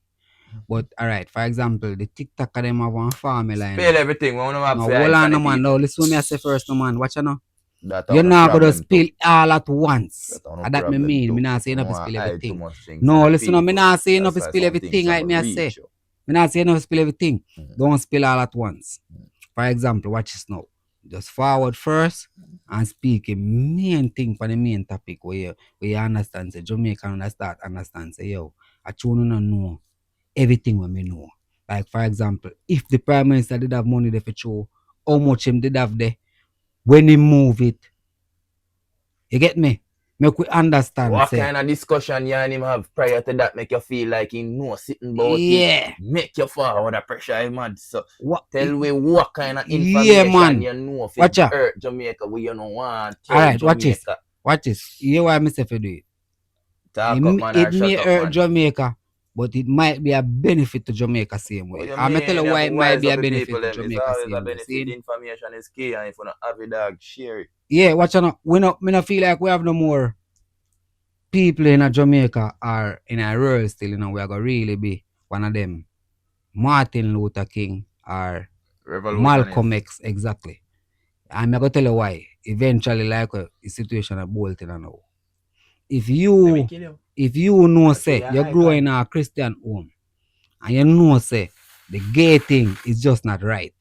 But alright, for example, the TikTok them have one formula. Spill everything. We want to have No, hold on, no man. No, listen to me I say first, no man. Watch you now. That You're our not gonna problem spill all at once. That our And that me problem mean. too. Me not saying We enough to want spill hide too everything. much things No, from listen, me people. not saying enough to That's why spill some everything things like don't me I reach say. you. Me not say you never spill everything. Don't spill all at once. For example, watch this now. Just forward first and speak a main thing for the main topic where you understand. Say Jamaican understand. Say yo, I tune no know everything when me know. Like for example, if the Prime Minister did have money there for show, how much him did have there when he move it. You get me? Make we understand. What say, kind of discussion you and him have prior to that make you feel like he know sitting about yeah. it? Make you fall under pressure, eh, man. So What? tell me what kind of Yeah, information man. you know if Watch it out. hurt Jamaica where you don't want to Alright, tell watch this. Jamaica. Watch this. You hear why I say for do it? Talk It, up, m- man, it or may shut up, hurt man. Jamaica, but it might be a benefit to Jamaica same What way. you I'm mean? tell you You why have it to might wise be up a the benefit people to them. It's Jamaica always a same way. benefit. See? Information is key, and if you not have it, dog, share it. Yeah, watch out. Me not feel like we have no more people in a Jamaica or in a rural still, we are gonna really be one of them. Martin Luther King or Malcolm X, exactly. I'm gonna tell you why. Eventually, like the situation of Bolton and now. If you know say you grow in a Christian home and you know say the gay thing is just not right.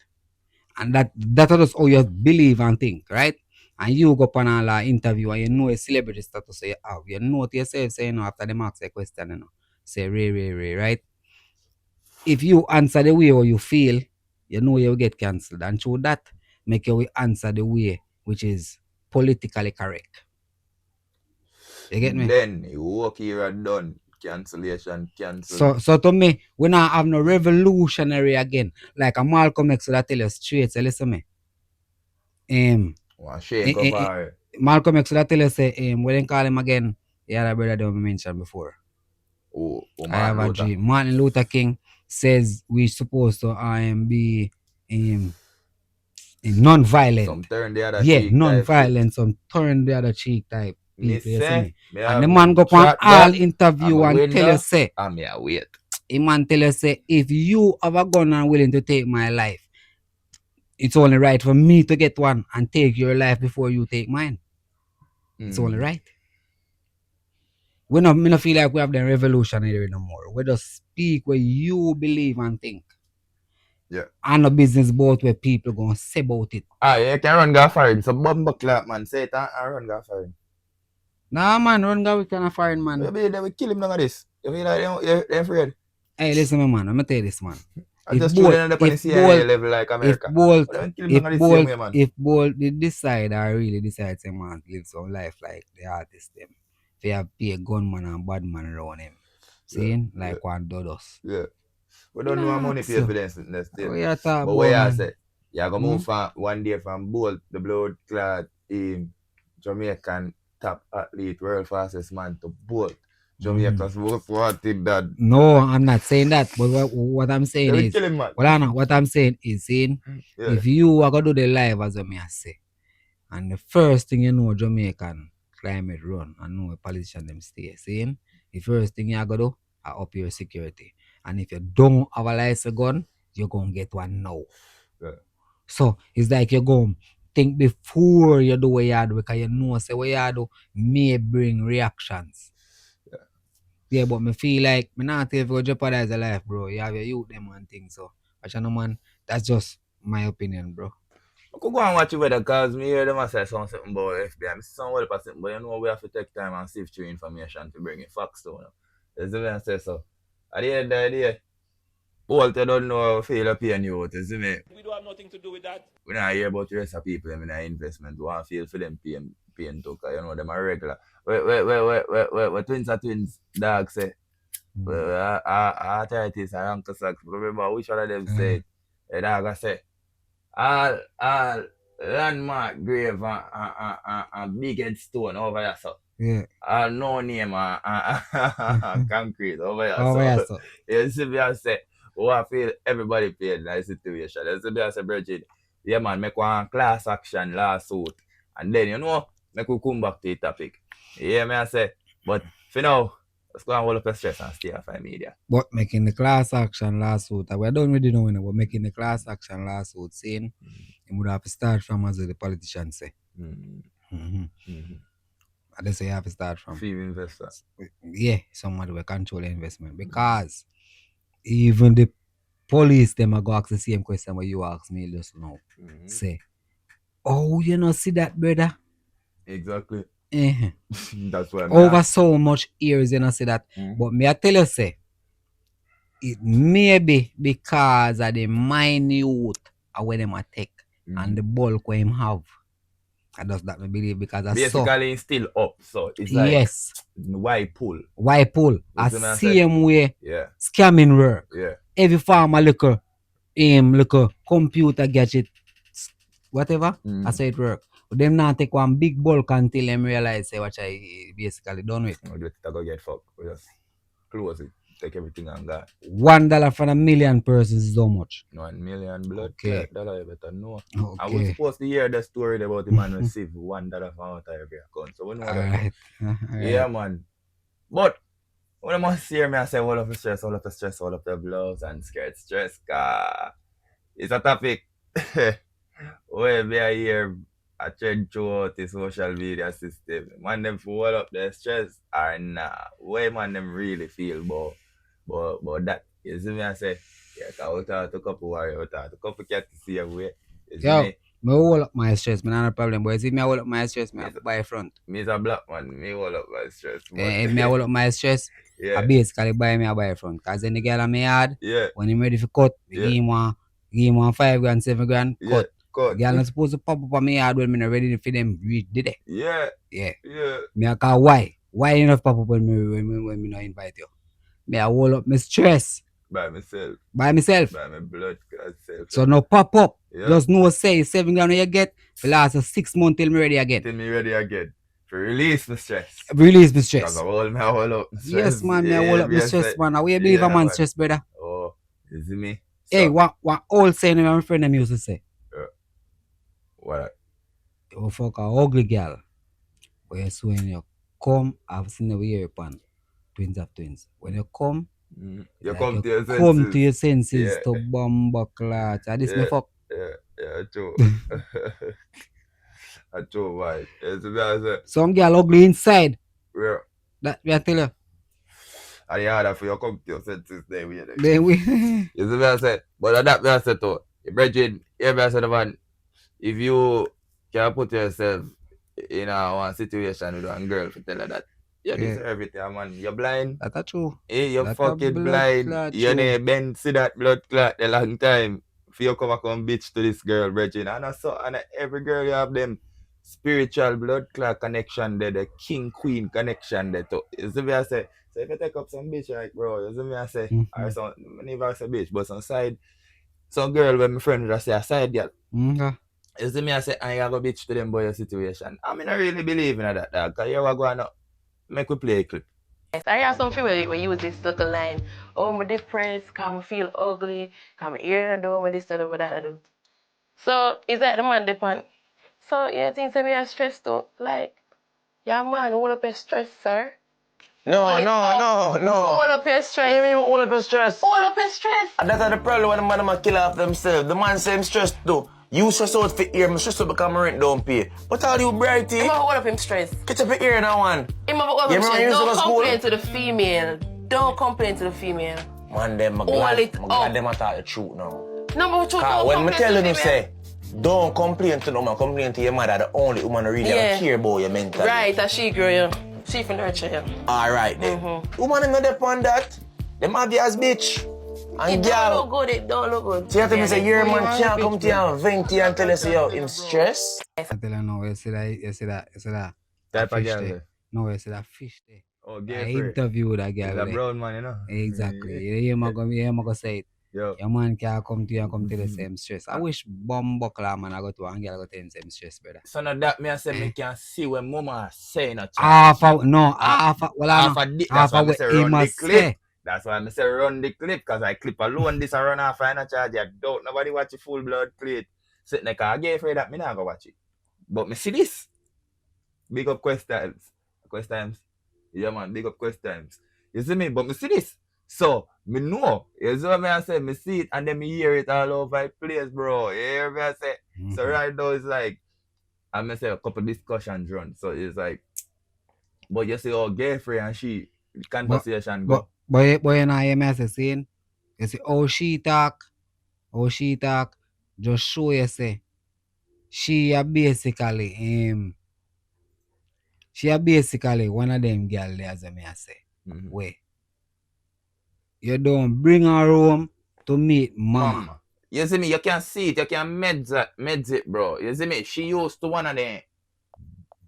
And that is how you believe and think, right? And you go up on a interview and you know a celebrity status you have. You know to yourself say, after them ask a question, say Ray, right? If you answer the way how you feel, you know you'll get cancelled. And through that, make you answer the way which is politically correct. You get me? Then you walk here and done. Cancellation, cancel. So to me, we not have no revolutionary again. Like a Malcolm X would I tell you straight, say listen me. Shake up our Malcolm X would I tell you say what they call him again? The other brother that we mentioned before. I have a dream. Martin Luther King says we're supposed to be non-violent. Some turn the other Yeah, cheek non-violent, some turn the other cheek type Me people. You see say, me? me And have the man go on chat all that, interview I'm a and tell winner, you say, I'm here wait. a man tell you say, if you have a gun and willing to take my life, it's only right for me to get one and take your life before you take mine. It's only right. Me no feel like we have the revolutionary no more. We just speak where you believe and think. Yeah. And a business about where people gonna say about it. You can run go foreign. So bumper clap, man. Say it and run go foreign. Nah, man, run go we can foreign, man. Maybe they will kill him down this. You feel like they're afraid? Hey, listen, me, man. I'm gonna tell you this, man. I just shoot them up on the CIA level like America. If Bolt did decide or really decide to man live some life like the artist them, they have be a gunman and bad man around him. Seeing? Like one Dodos. Yeah. We don't know how money pay for this still. But where I say, you're gonna move from one day from Bolt, the blood clad Jamaican top athlete, world fastest man, to Bolt. Jamaica's most wanted dad. No, I'm not saying that. But what I'm saying is, kill him, man. what I'm saying is, if you are gonna do the live as I say, and the first thing you know, Jamaican climate run and know a politician them stay, seeing, the first thing you are gonna do, are up your security. And if you don't have a license gun, you're gonna get one now. Yeah. So it's like you're going think before you do what you do, because you know say what you do may bring reactions. Yeah, but me feel like me not tell you if you jeopardize your life, bro. You have your youth them and things. So but you know, man, that's just my opinion, bro. I could go and watch it weather because me hear them say something about FBI. I see some well about something, but you know we have to take time and sift through information to bring it facts to you. That's the way I say so. At the end of the day, Walter don't know how feel up in you, you see me? We don't have nothing to do with that. We don't hear about the rest of people in our investment. We want to feel for them paying too, because you know them are regular. Where twins dog say, arthritis and Uncle Sacks. Remember which one of them said, the dog say, all landmark grave and big headstone over here, so. Yeah. All no name and concrete over here. Over here, so. You see me I say, I feel everybody paid in that situation. You see me I say, Bridget, yeah man, make one class action lawsuit. And then, you know, make we come back to the topic. Yeah, me I say, but for now, let's go and hold up the stress and stay off our media. But making the class action lawsuit, we don't really know, but making the class action lawsuit, saying, you would have to start from, as the politicians say. I just say you have to start from. Few investors. Yeah, somebody will control the investment. Because even the police them a go ask the same question what you ask me just now. Say, oh, you know, see that, brother? Exactly. Eh. That's why I'm Over so much years, you know, see that. But me, I tell you, say, it may be because of the minute of when them a take and the bulk when him have. I just that me believe because I saw. basically it's still up. So it's Yes. like why pull? Why pull? I see what I'm see saying? him way Yeah. scamming work. Yeah. Every farmer look a computer gadget, whatever. I say it work. But them not take one big bulk until them realize say what I basically done with. I go get fucked. We just close it, take everything and go. $1 for a million persons is how much? 1 million blood. Okay. Dollar you better know. Okay. I was supposed to hear the story about the man receive $1 from out of every account. So we know that. Alright. Yeah, man. But when I must hear me, I say all of the stress, all of the stress, all of the gloves and skirt stress. It's a topic where we are here I trend throughout the social media system. Man, them for all up their stress or nah. Where man them really feel about that. You see me I say, yeah, I out a couple warrior, out a couple cat to see a way. Yo, me hold up my stress, man, not a problem. But if me hold up my stress, me buy front. Me is a black man, me hold up my stress. If me hold up my stress, I basically buy front. Cause then the girl on me yard, when him ready for cut, give him one 5 grand, 7 grand, cut. Girl not supposed to pop up on me yard when me not ready for them reach, did they? Yeah. Me I call why? Why you not pop up when me not invite you? Me I hold up my stress. By myself. By myself. By my blood self. So no pop up. Just no say 7 grand you get for last 6 months till me ready again. Till me ready again. To release my stress. Release my stress. Cause I hold up my stress. Yes, man, me I hold up my stress, man. How you believe a man stress, brother? Oh, you see me? Hey, one old saying my friend them used to say. What? You fuck a ugly girl. But you see when you come, I've seen the way you're upon twins of twins. When you come, you come to your senses. Come to your senses to bomba clat. This me fuck. Yeah, true. I true, right. Some girl ugly inside. Yeah. That we I tell you. And you harder for you come to your senses then we. You see what I said? But that me I said too. Brethren, hear me I said man, if you can put yourself in one situation with one girl to tell her that you deserve it, man. You're blind. That's true. Hey, you're fucking blind. You never been see that blood clot a long time. For you come bitch to this girl, brethren. And every girl you have them spiritual blood clot connection there, the king queen connection there too. You see me I say, so if you take up some bitch like bro, you see me I say, or some never say bitch, but some girl when my friend just say a side girl. You see me I say, I go bitch to them boy your situation. I mean I really believe in that dog. Cause you are going to make we play a clip. Yes, I have some people where use this little line. Oh, I'm depressed, come feel ugly, come here and do this and that I do. So is that the man depend? So yeah, things that we are stressed too. Like, yeah man, hold up your stress, sir. No. Hold up your stress. You mean hold up your stress? Hold up your stress. And that's the problem when the man might kill off themselves. The man say him stressed too. You stress out for ear, I'm stressed out because my rent don't pay. But how do you brighty? Him hold up him stress. Catch up your ear now, one. Him hold up him stress. Don't complain to the female. Don't complain to the female. Man, them glad them I talk the truth now. No, but truth. When I tell you say, don't complain to no man, complain to your mother, the only woman who really care about your mental. Right, as she grow you. She can nurture you. Alright then. Woman not depend that. Them obvious bitch. And it don't look good, it don't look good. So you have to say your man can't come to you and vent you and tell us how him stress? I tell you no, you see that. Type of girl. No, you see that fish there. Oh, I gay interviewed that girl. He's a brown man, you know. Exactly. You hear me go say it. Yo. Your man can't come to you and come to the same stress. I wish Bumbuckler man I go to and girl go to him same stress, brother. So now that me I say me can see when mama saying a half of what him must say. That's why I say run the clip, because I clip alone this and run off and I charge you. Don't nobody watch a full blood clip. Sitting there, I get afraid that me not go watch it. But me see this. Big up Quest Times. Yeah man, big up Quest Times. You see me? But me see this. So, me know. You see what me I say? Me see it and then me hear it all over the place, bro. You hear me I say? So right now it's like, I may say a couple discussions run. So it's like, but you see how girlfriend and she conversation go. But you know, you may say saying, You see how she talk, just show you say she a basically one of them girl there as me I say. Where you don't bring her home to meet mama. You see me, you can see it, you can meds it, bro. You see me, she used to one of them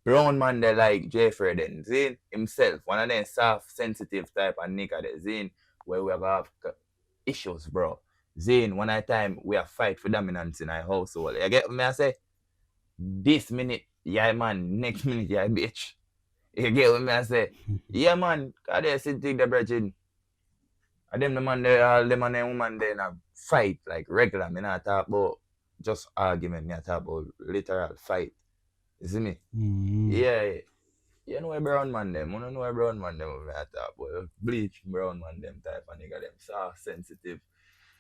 brown man there like Jeffrey then, see himself, one of them soft, sensitive type of nigga there, see, where we have issues, bro. Zane, one at a time we have fight for dominance in our household. You get me? I say, this minute, yeah man, next minute, yeah bitch. You get what me I say? Yeah man, cause they sit the brethren. And them the man there, all them and them woman there na fight like regular. Me not talk about just argument, me I talk about literal fight. You see me? Yeah. You know a brown man them. You don't know a brown man them me I talk about. Bleach brown man them type of nigga them. Soft, sensitive,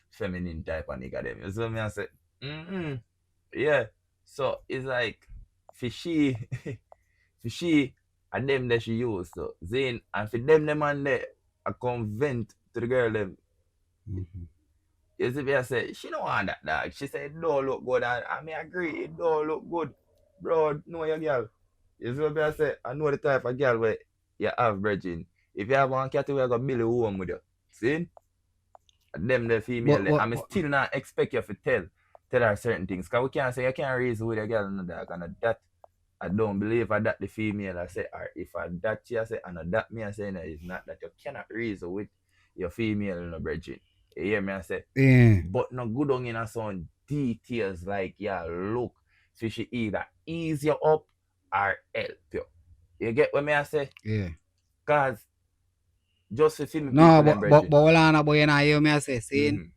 feminine type of nigga them. You see me I say? Yeah. So it's like for she and them that she use. So Zane and for them man there I convent to the girl them. You see me I say she don't want that dog. She said it don't look good and I may agree it don't look good. Bro, know your girl. You see what I say? I know the type of girl where you have virgin. If you have one cat where you got Billy home with you. See? And them the female I'm still not expect you to tell her certain things. Cause we can't say you can't reason with a girl and dog and that I don't believe that the female I say or if I that she I say and that me I say no, it's not that you cannot reason with your female in a virgin. You hear me I say? Yeah. But no good on in some details like yeah look so she either ease you up or help you. You get what me I say? Yeah. Cause just to see me No, people but hold on, boy, you know, hear me I say, saying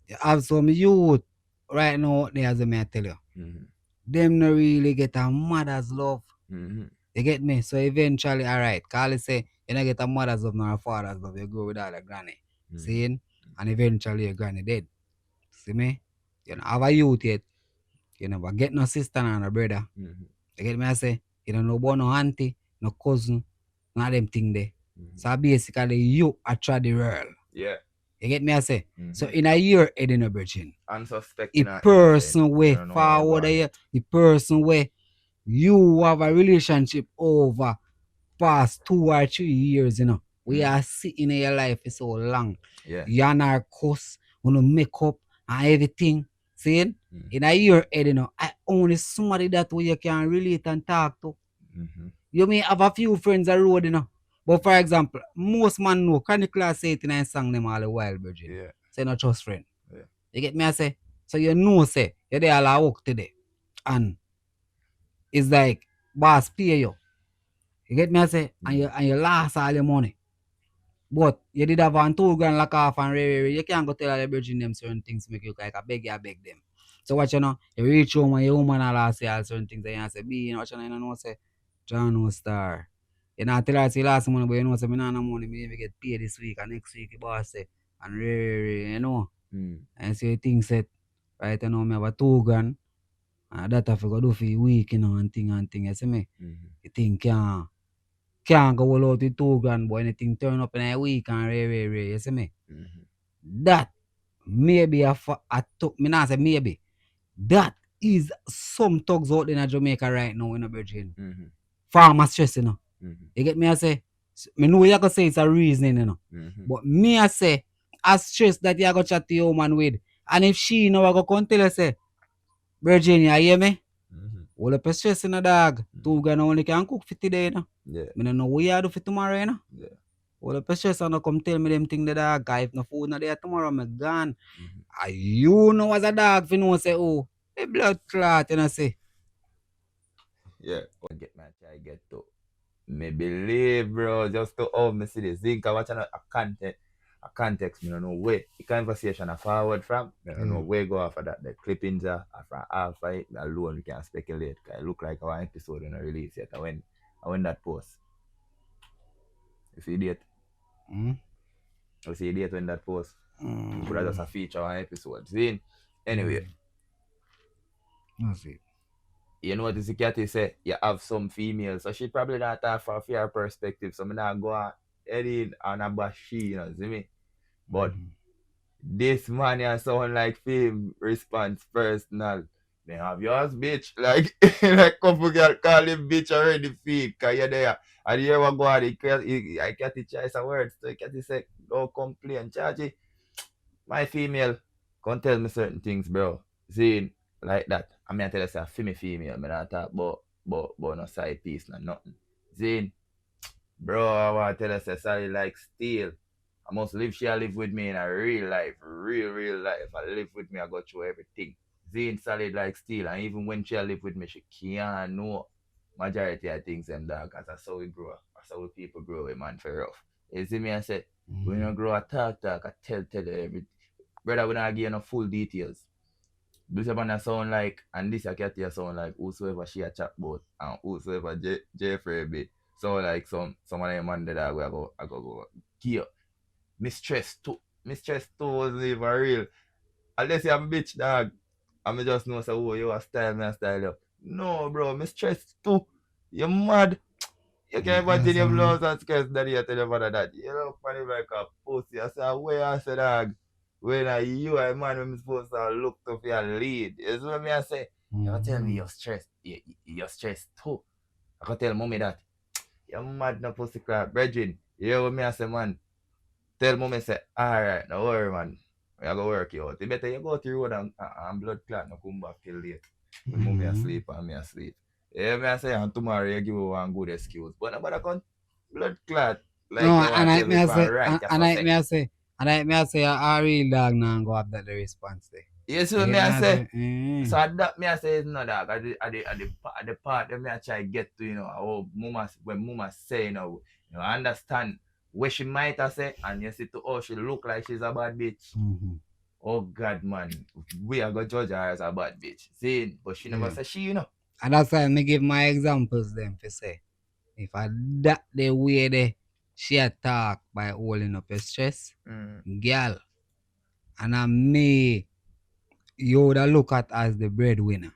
you have some youth right now out there as me I tell you. Them no really get a mother's love. You get me? So eventually, alright, Carly say you don't get a mother's love nor a father's love, you go with all the granny. Seeing? And eventually your granny dead. See me? You don't have a youth yet. You never get no sister nor no brother. You get me I say? You don't know about no auntie, no cousin, none of them thing there. So basically you are the world. Yeah. You get me I say? So in a year head in a virgin. Unsuspecting The person way forward here, the person where you have a relationship over past 2 or 3 years, you know. We are sitting in your life for so long. Yeah. You and our cuss, wanna make up and everything. See? In a year head, you know, I only somebody that way you can relate and talk to. You may have a few friends on the road, you know. But for example, most man know Chronicler say it in a song them all the while, Virgin. Yeah. Say no trust friend. Yeah. You get me I say? So you know say you're there all work today. And it's like boss pay you. You get me I say? And you lost all your money. But you did have on 2 grand lock off and you can't go tell all the Virgin them certain things make you like I beg them. So what you know, you reach home and your woman all say all certain things and you say, B, you know what you know say? John no star. You know, tell her say last money, but you know, say me not no money, me even get paid this week and next week, the boss say, and you know. And so you think said, right, you know, me have a 2 grand, and that I go do for a week, you know, and thing, you see me? You think can't go all out with 2 grand, but anything turn up in a week and you see me? That maybe me not say maybe, that is some thugs out there in Jamaica right now in a virgin. Farmer stress, you know. You get me I say? Me know you gonna say it's a reasoning, you know. But me I say, as stress that you go chat to your woman with. And if she know I go come tell her say, Virginia, you hear me? All up stress in a dog. 2 grand only can cook for today, you know. Yeah. Me don't know what you do for tomorrow, you know. Yeah. All up stress and come tell me them thing the dog. If no food not there tomorrow, me gone. And you know as a dog, if you know say, oh, a blood clot, you know say. Yeah. I get my try get to. Me believe, bro, just to how me see this. Think I watch a context, me don't know where the conversation are forward from. Me don't know where go after that. The clippings are from alpha it alone, we can speculate. Cause it look like our episode in a release yet. I went that post. You see the date? You see the date when that post? Could have just a feature on episode. See? Anyway. See. You know what the Cathy say? You have some females, so she probably not have for a fair perspective. So me not go on Eddie and about she, you know, see me? But this man ya sound like film response personal. They have yours, bitch. Like, like couple girl call him bitch already feed. Cause you're there. And you hear what go on, I can't choice of words. So you can't say, don't complain. Chargy, my female, can't tell me certain things, bro. See, like that. I mean, I tell you, say, female. I not talk about no side piece, no nothing. Zine, bro, I want to tell you, say, sorry, like steel. I must live, she live with me in a real life, real life. I live with me, I go through everything. Zine solid like steel, and even when she live with me, she can't know majority of things them dog, cause that's how we grow. That's how we people grow, man, for rough. You see me, I say, when you grow, I talk, I tell you everything. Brother, we not give you no full details. This one sound like, and this I can't sound like whosoever she a chat about, and whosoever Jeffrey be. So like some of them man that I go give. Mistress 2 wasn't even real. Unless you're a bitch dog. I me just know say, oh, you a style, me a style you. No, bro, Mistress 2. You mad. You can't imagine your blouse and skirts that you tell your mother that. You look funny like a pussy. I say, where I say dog? When you are a man when I'm supposed to look to for your lead. You see what me I say? You tell me you're stressed. You're stressed too. I can tell mommy that. You're mad no pussy crap. Brethren, you hear what me I say, man? Tell mommy say, alright, no worry, man. I go work you out. You better you go to the road and blood clot no come back till late. When mommy asleep and me asleep. Yeah, me I say, and tomorrow you give me one good excuse. But nobody can blood clot. Like No, you and I want me I tell say, me right. and I me I say, a real dog now go up that the response there. You see what me I say? So that me I say is no dog. At the part that me I try get to, you know, oh mama when mama say, you know, understand what she might have said, and you see to oh she look like she's a bad bitch. Oh God, man, we are gonna judge her as a bad bitch. See, but she never say she, you know. And that's why me give my examples them for say. If I that the way they she attack by holding up her stress, girl, and I me you would look at as the breadwinner.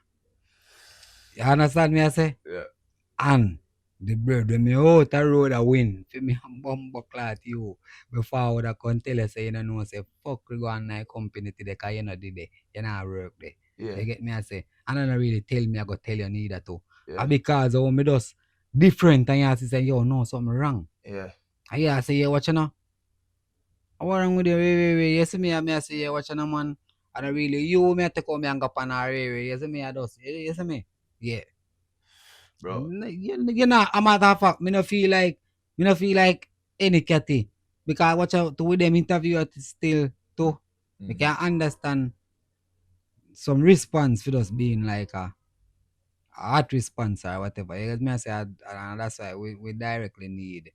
You understand me I say? Yeah. And the bread when me out the road I win for me bumbo clot you before I would have come tell you say you know say fuck we go on my company today cause you know did it. You know work there. Yeah. You get me I say and I don't really tell me I go tell you neither too. Yeah. Because how me just different and you say yo no something wrong. Yeah. And you say yeah watch you know. What wrong with you? Wait. You see me I say yeah watch you know man. And I really you me take out me and go pan her you see me I just you see me? Yeah. Bro. You know, a matter of fact, me no feel like any catty. Because watch out to with them interview still too. You can understand some response for us being like a hot response or whatever. You get me I say and that's why we directly need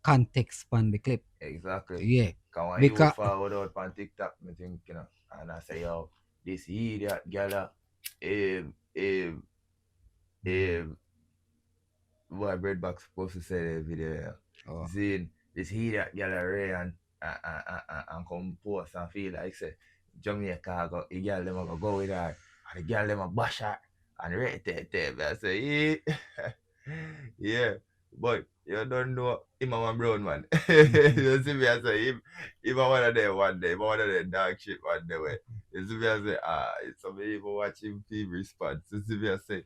context on the clip. Exactly. Yeah. Cause when you forward out on TikTok, me think, you know, and I say, yo, this idiot gala, what Breadbox supposed to say the video. Oh. Seeing this idiot gala Ray and come post and feel like say Jamaica go the girl them go with her and the girl them bash her and rate it. I say, yeah, but you don't know him a one brown man. You see me I say him I one of them one day, one of them dark shit one day way. You see me I say it's some people watching TV response. You see me I say,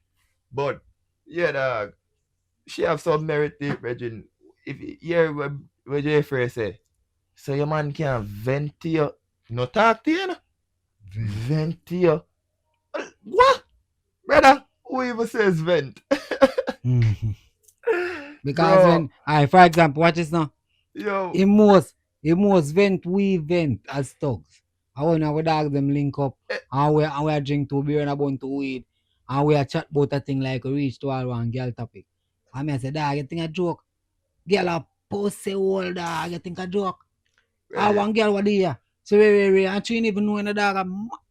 but yeah dog, she have some merit to it, Regine. If you hear what Jeffrey say, so your man can vent to you, no talk to you, no? Vent to you. What? Brother, who even says vent? Because when for example, watch this now. Yo. He most vent, we vent as thugs. And when our dog them link up and we drink 2 beer and a bun to weed and we chat about a thing like we reach to all one girl topic. And I say, dog, you think a joke? Girl a pussy hole, dog, you think a joke? I one girl what there. So wait, and she even know in the dog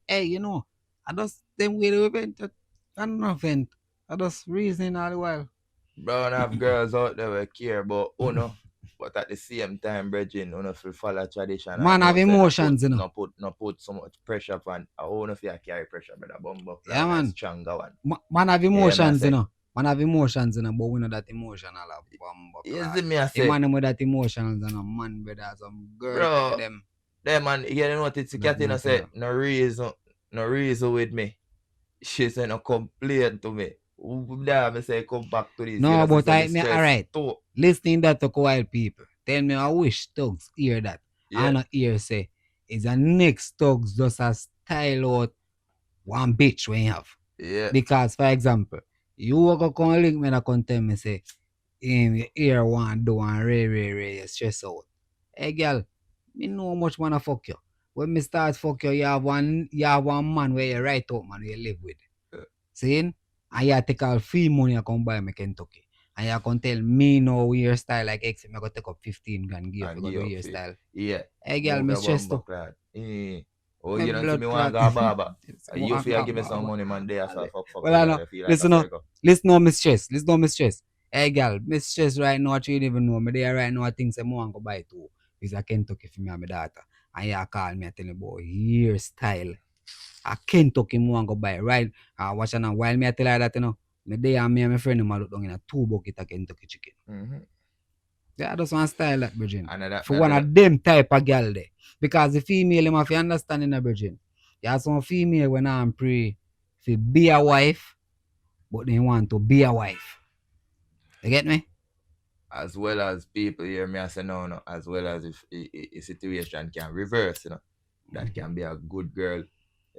hey, you know. I just them way we vent. I don't know vent. I just reasoning all the while. Bro, and have girls out there who care about Uno, but at the same time, brethren, Uno feel follow tradition. Man have emotions, you know. Not put so much pressure upon. I Uno feel carry pressure, brother. Bumbo, yeah, man. Stronger one. Man have emotions, you know. Man have emotions, you know, but we know that emotional bumbo. You see me I say. man with that emotions, you know, man, brother, some girl them. Them man, you know what it's Katina say, no reason with me. She said no complain to me. Damn, I say come back to this. No, You but say I the me stress alright. too. Listening that to wild people. Tell me I wish thugs hear that. I Yeah. not hear say is a next thugs just a style out one bitch when you have. Yeah. Because for example, you go come link me and come tell me say you hear one do and ray stress out. Hey girl, me know how much wanna fuck you. When me start fuck you, you have one man where you right out man where you live with. Seeing? And you take all free money and come buy me Kentucky. And you can tell me no your style like X, I'm gonna take up 15 grand give And you give do up your fit. style. Yeah. Hey girl, Move me your stress bumper too. clad. Oh, My you don't see blood me want clot. go barber. You Want feel go give me some barber. money, man. There, so fuck. Well, I know. You feel like Listen a up. freako. Listen no mistress. Listen no mistress. Hey girl, mistress right now, you don't even know me there right now. I think some want to buy too. It's a Kentucky for me and my daughter. And you call me and tell me about your style. A Kentucky me want to buy, right? Watch now. While me I tell her that, you know, me there and me and my friend them look down in a 2 bucket of Kentucky chicken. Mm-hmm. Yeah, I just want style that, Virgin. And For one of them type of girl there. Because the female, them have to understand in a Virgin. You have some female when I'm pray to be a wife, but they want to be a wife. You get me? As well as people hear me, I say no. As well as if a situation can reverse, you know, that can be a good girl.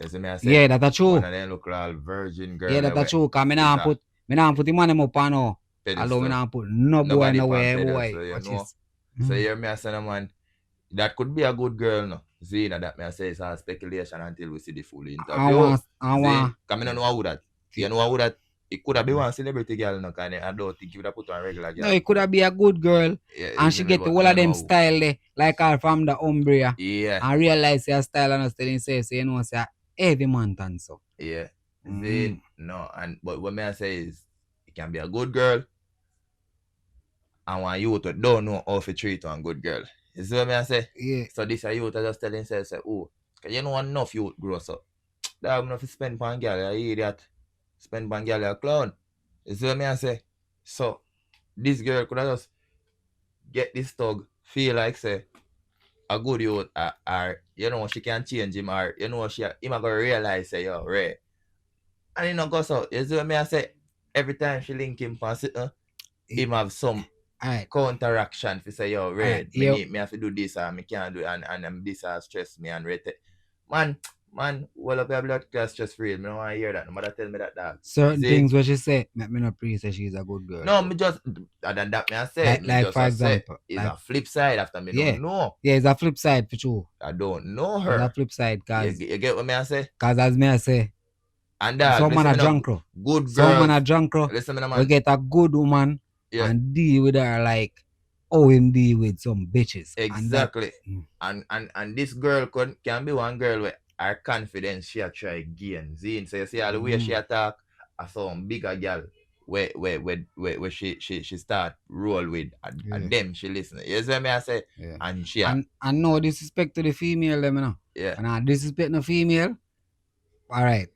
You see me, I say, Yeah, that's true. one of them look like virgin girl. Yeah, that's true. Because me not put the man up on no. Although me not put no boy nowhere, boy. So you Watch know. this. So hear me, I say, no, man, that could be a good girl, no. Zina, that me I say it's all speculation until we see the full interview. I want. Because I don't know who that. You know who that. It could have been one celebrity girl, no, kind I don't think you would have put on regular girl. No, it could have been a good girl. Yeah, and she get all of them style there, like her from the Umbria. Yeah. And realize her style and still say, so you know, say, heavy man and so. Yeah. Then, no, but what me I say is, it can be a good girl. And one youth don't know how to treat one good girl. You see what me I say? Yeah. So this a youth I just tell himself, say, oh, because you know enough youth grows up. Dog enough to spend on girl, you idiot. Spend on girl, a clown. You see what me I say? So, this girl could have just get this thug, feel like, say, a good youth, or, you know, she can change him, or, you know, him going to realize, say, yo, Ray. And you know, go so, you see what me I say? Every time she link him for sitting, him have some counteraction to say, yo, Red, me have to do this, and me can't do it, and this has stress me, and Red. Man, well up your blood class stress free. Me don't want to hear that. No matter tell me that, dog. Certain things what she say, make me not pre say she's a good girl. No, me just, other than that, me I say, like for example. It's a flip side after me don't know. Yeah, it's a flip side for sure. I don't know her. It's a flip side, cause you get what me I say? Cause as me I say, and that, some man a drunk, good girl. Some man a drunk, listen, man. We get a good woman and deal with her like how him deal with some bitches. Exactly. And this girl can be one girl where her confidence she a try gain. So you see all the way she attack a some bigger girl where she start roll with and them she listen. You see me I say? Yeah. And she and no disrespect to the female them, you know. Yeah. And I disrespect the female. Alright.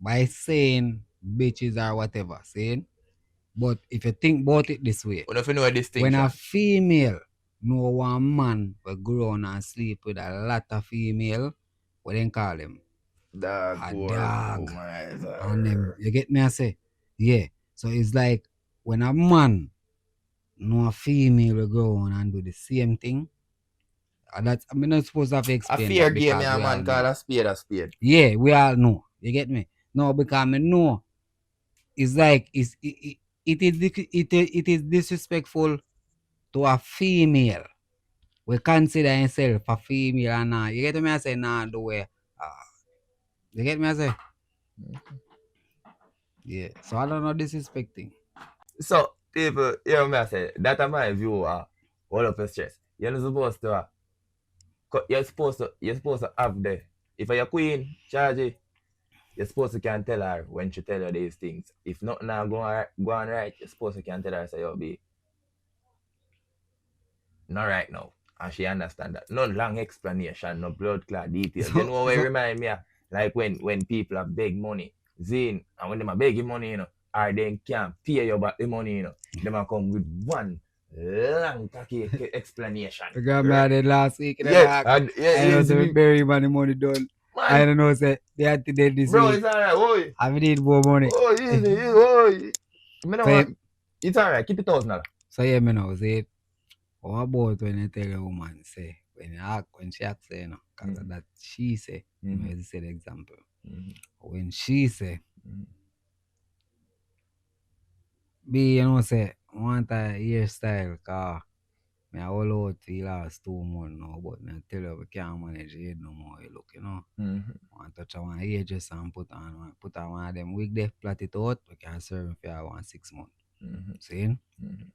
By saying bitches or whatever, saying. But if you think about it this way, when a female know one man will grow on and sleep with a lot of female, what they call them? Dog. Oh and them, you get me I say? Yeah. So it's like when a man know a female will go on and do the same thing. That's I'm not supposed to have to explain. A fear game, a man call a spade. Yeah, we all know. You get me? No, because I know it's like it is disrespectful to a female. We consider himself a female and nah. You get me I say nah the way. You get me I say? Yeah. So I don't know disrespecting. So people, you know me I say, that's my view all of the stress. You're not supposed to you're supposed to have the if you're queen, charge you're supposed to can tell her when she tell you these things. If nothing now go on right, you're supposed to can tell her say yo be not right now. And she understand that. No long explanation, no blood clot details. You know what it remind me of? Like when people have big money, Zane, and when they are begging money, you know, or they can't pay you back the money, you know, they might come with one long cocky explanation. The girl me had it last week in the Yes, dark. and I know yes, say me bury man the money done. I man, don't know say they had to dead this bro, week. it's alright. Oi, I need more money. oi, easy, oi. Me no So, want. It's alright. Keep it $1,000. So yeah, me know say what about when you tell a woman say when she asks say, you know, cause of that she say, you know, you say the example. When she say, be you know say want a hairstyle car me a all out for the last 2 months now, but me I tell you we can't manage it no more. You look, you know. Want to touch one hairdress and put on one of them wig there, plait it out, we can serve him for 1 6 months. See? And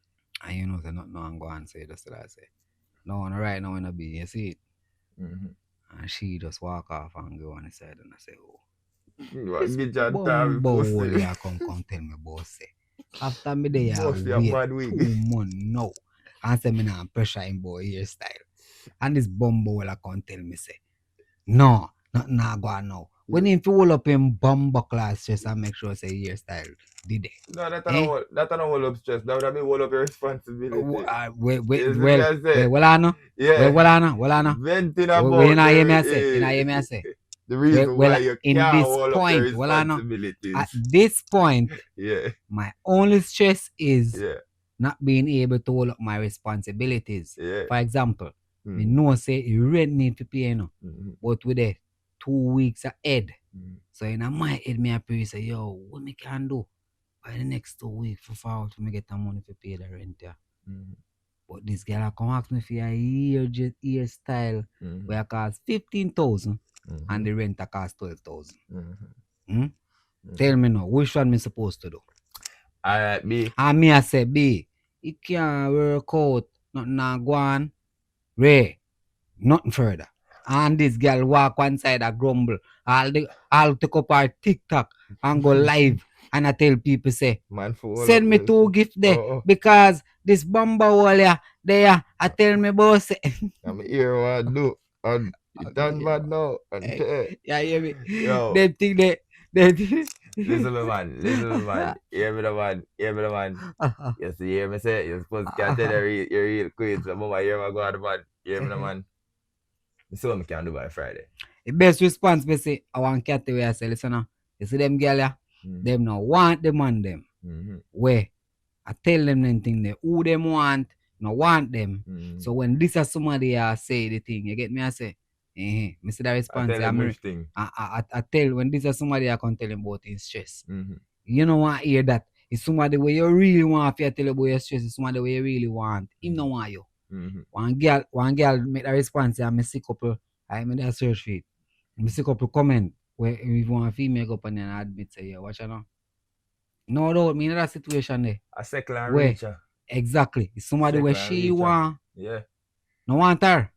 you know say nothing no and go and say just like I say. No, no right now in a be, you see it. And she just walk off and go on the side and I say, oh. Get your time, Bumbo pussy. ya come tell me boss say. After me there Boss, you wait bad wig. 2 months now. And say me nah pressure him boy hairstyle. And this bumbo will come tell me say, no, nothing nah go on now. When him to hold up him bumbo class stress and make sure say hairstyle did it. No, that's not hold up stress. That would mean hold up your responsibility. Well, I know. Yeah. Well, I know. Venting Well, about you know, hear me I the- say. You know, hear me I say. the reason Well, why you in can't this hold up point, your well, I know. responsibilities. At this point, Yeah. my only stress is Yeah. not being able to hold up my responsibilities. Yeah. For example, me know say rent need to pay, you know, but with the 2 weeks ahead. So in my head, me I pray say, yo, what me can do by the next 2 weeks for forward to me get the money to pay the rent there. But this girl come ask me for a hairstyle where I cost 15,000 and the rent cost 12,000. Tell me now, which one me supposed to do? Alright, B. And me I say, B, it can't work out. Nothing nah go on. Ray, nothing further. And this girl walk one side and grumble. I'll take up our TikTok and go live and I tell people say, Man, send me 2 gifts there because this bumba wall there I tell me boss say. I'm here what I do. And it done bad now. And Yeah, hear me. Yo. They think they Listen me man. Hear me the man. You see, hear me say, you're supposed to tell you're real queen. So mama hear me go out the man. Hear me the man. This is what I can do by Friday. The best response me say, I want cat the way I say, listen now. You see them girl them now want them on them. Where I tell them anything they who them want, no want them. So when this is somebody say the thing, you get me I say, me see the response. I tell when this is somebody I can tell him about his stress. You know want to hear that. It's somebody where you really want to tell you about your stress, it's somebody where you really want. Him no want you. One girl make a response and I see couple I made a search for it. I see couple comment where if one female go up and then admit say, yeah, watch you know. No doubt, me in that situation there. A second and Where? reach her. Exactly. It's somebody where Second and she reach her. want. Yeah. No want her.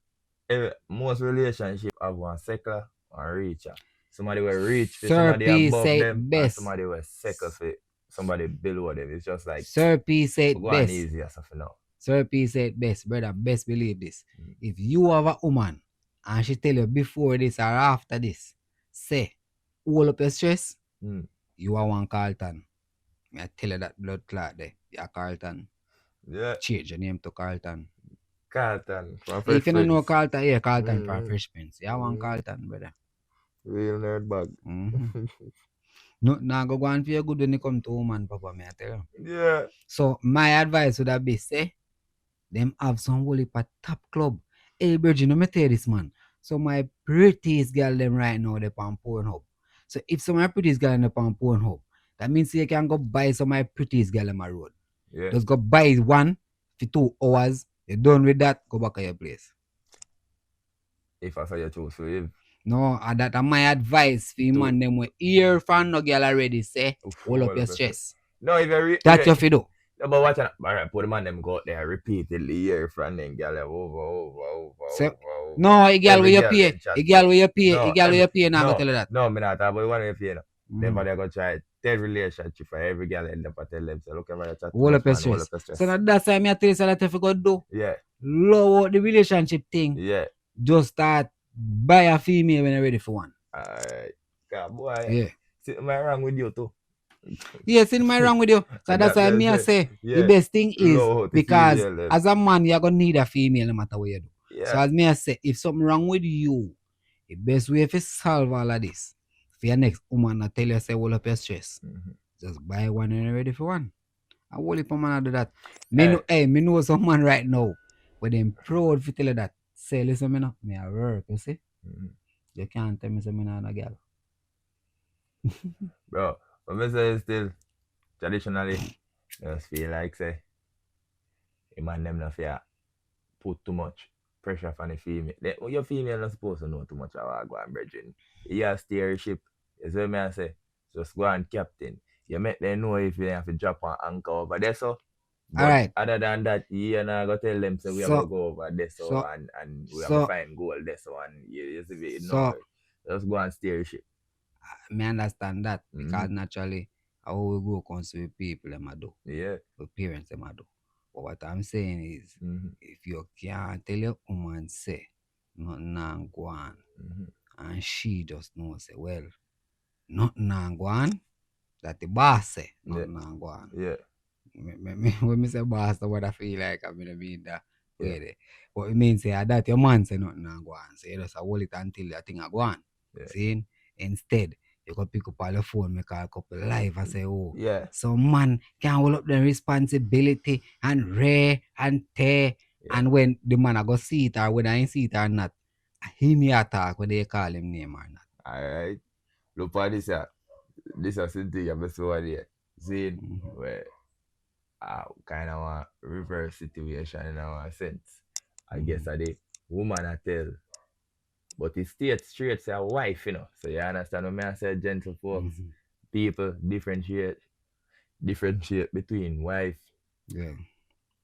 Most relationships have one second and reach her. Somebody will reach for Sir somebody P above say them and best. somebody will second for somebody below them. It's just like Sir P said go on best. easy as of now. Sir P said best. Brother, best believe this. If you have a woman and she tell you before this or after this, say, hold up your stress, you are one Carlton. I tell you that blood clot there. You are Carlton. Yeah. Change your name to Carlton. Carlton. If you don't know Carlton, yeah, Carlton from Fresh Prince. You are one Carlton, brother. Real nerd bag. No, now go on for your good when you come to woman, Papa, me I tell you. Yeah. So my advice would have been say, them have some whole heap of top club. Hey, Virgin, let me tell you this, man. So my prettiest girl them right now, they on Pornhub. So if some of my prettiest girl in the on Pornhub, that means you can go buy some of my prettiest girl on my road. Yeah. Just go buy one for 2 hours. You're done with that, go back to your place. If I say you choose to live. No, that my advice for you man them we hear from no girl already say, hold up your stress. No, if you That's your fido. No, but watch out. Alright, put the man them go out there repeatedly hear from them girl over. So, no, a girl where you pay. A girl where you pay. No, A girl where you pay now no, go tell you that. No, me not talk about the one where you pay now. Then they're gonna try 10 relationship for every girl and them tell them say, look at my chat. Hold up your stress. So now that's why I tell you so that if you go do. Yeah. Lower the relationship thing. Yeah. Just start buy a female when you're ready for one. Alright. God boy. Yeah. See, am I wrong with you too? Yes, in my wrong with you. So And that's that why man me I say, say the yeah, best thing is love out the because female them. as a man you're gonna need a female no matter what you do. So Yeah. as me I say, if something wrong with you, the best way to solve all of this, for your next woman I tell you say hold up your stress. Just buy one and you're ready for one. I will if a man do that. Me know, me know someone right now, but them proud to tell you that. Say, listen, me no, me I work, you see? You can't tell me say me not a girl. Bro, but me say still traditionally just feel like say a man them not fear put too much pressure on the female. Your female not supposed to know too much about go and brethren. You have steer ship. You see what me I say? Just go and captain. You make them know if you have to drop an anchor over there so. But Alright. other than that, you not go tell them say we have to go over there so, and we have to find goal there so and you see it, no. Just go and steer ship. Me understand that because naturally how we go comes with people them a do. Yeah. With parents them a do. But what I'm saying is if you can't tell your woman say nothing not go on and she just know say well nothing not go on that the boss say nothing not go on. Yeah. When me say boss, that's what I feel like I mean that way there. But it means say that your man say nothing not go on. So you just hold it until that thing a go on. See? Instead, you go pick up all your phone, make a couple live and say, oh, so man can hold up the responsibility and rare and tear. And when the man I go see it or whether I see it or not, he me attack when they call him name or not. Alright. Look at this is something I'm so there. See where kind of a reverse situation in our sense. I guess the woman I tell. But it states straight say a wife, you know. So you understand what I say, gentle folks, people differentiate between wife,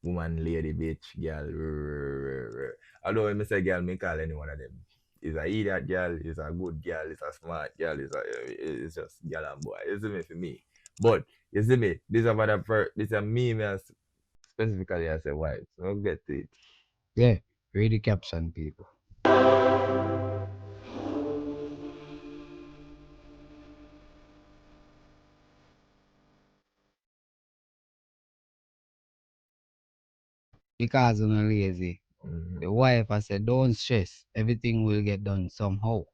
woman, lady, bitch, girl. Although when I say girl, I call any one of them. It's a idiot girl, it's a good girl, it's a smart girl, it's just girl and boy. You see me for me. But you see me, this is about this is me specifically as a wife. So I'll get to it. Yeah, read the caption, people. Because you're not lazy. The wife I said, don't stress. Everything will get done somehow.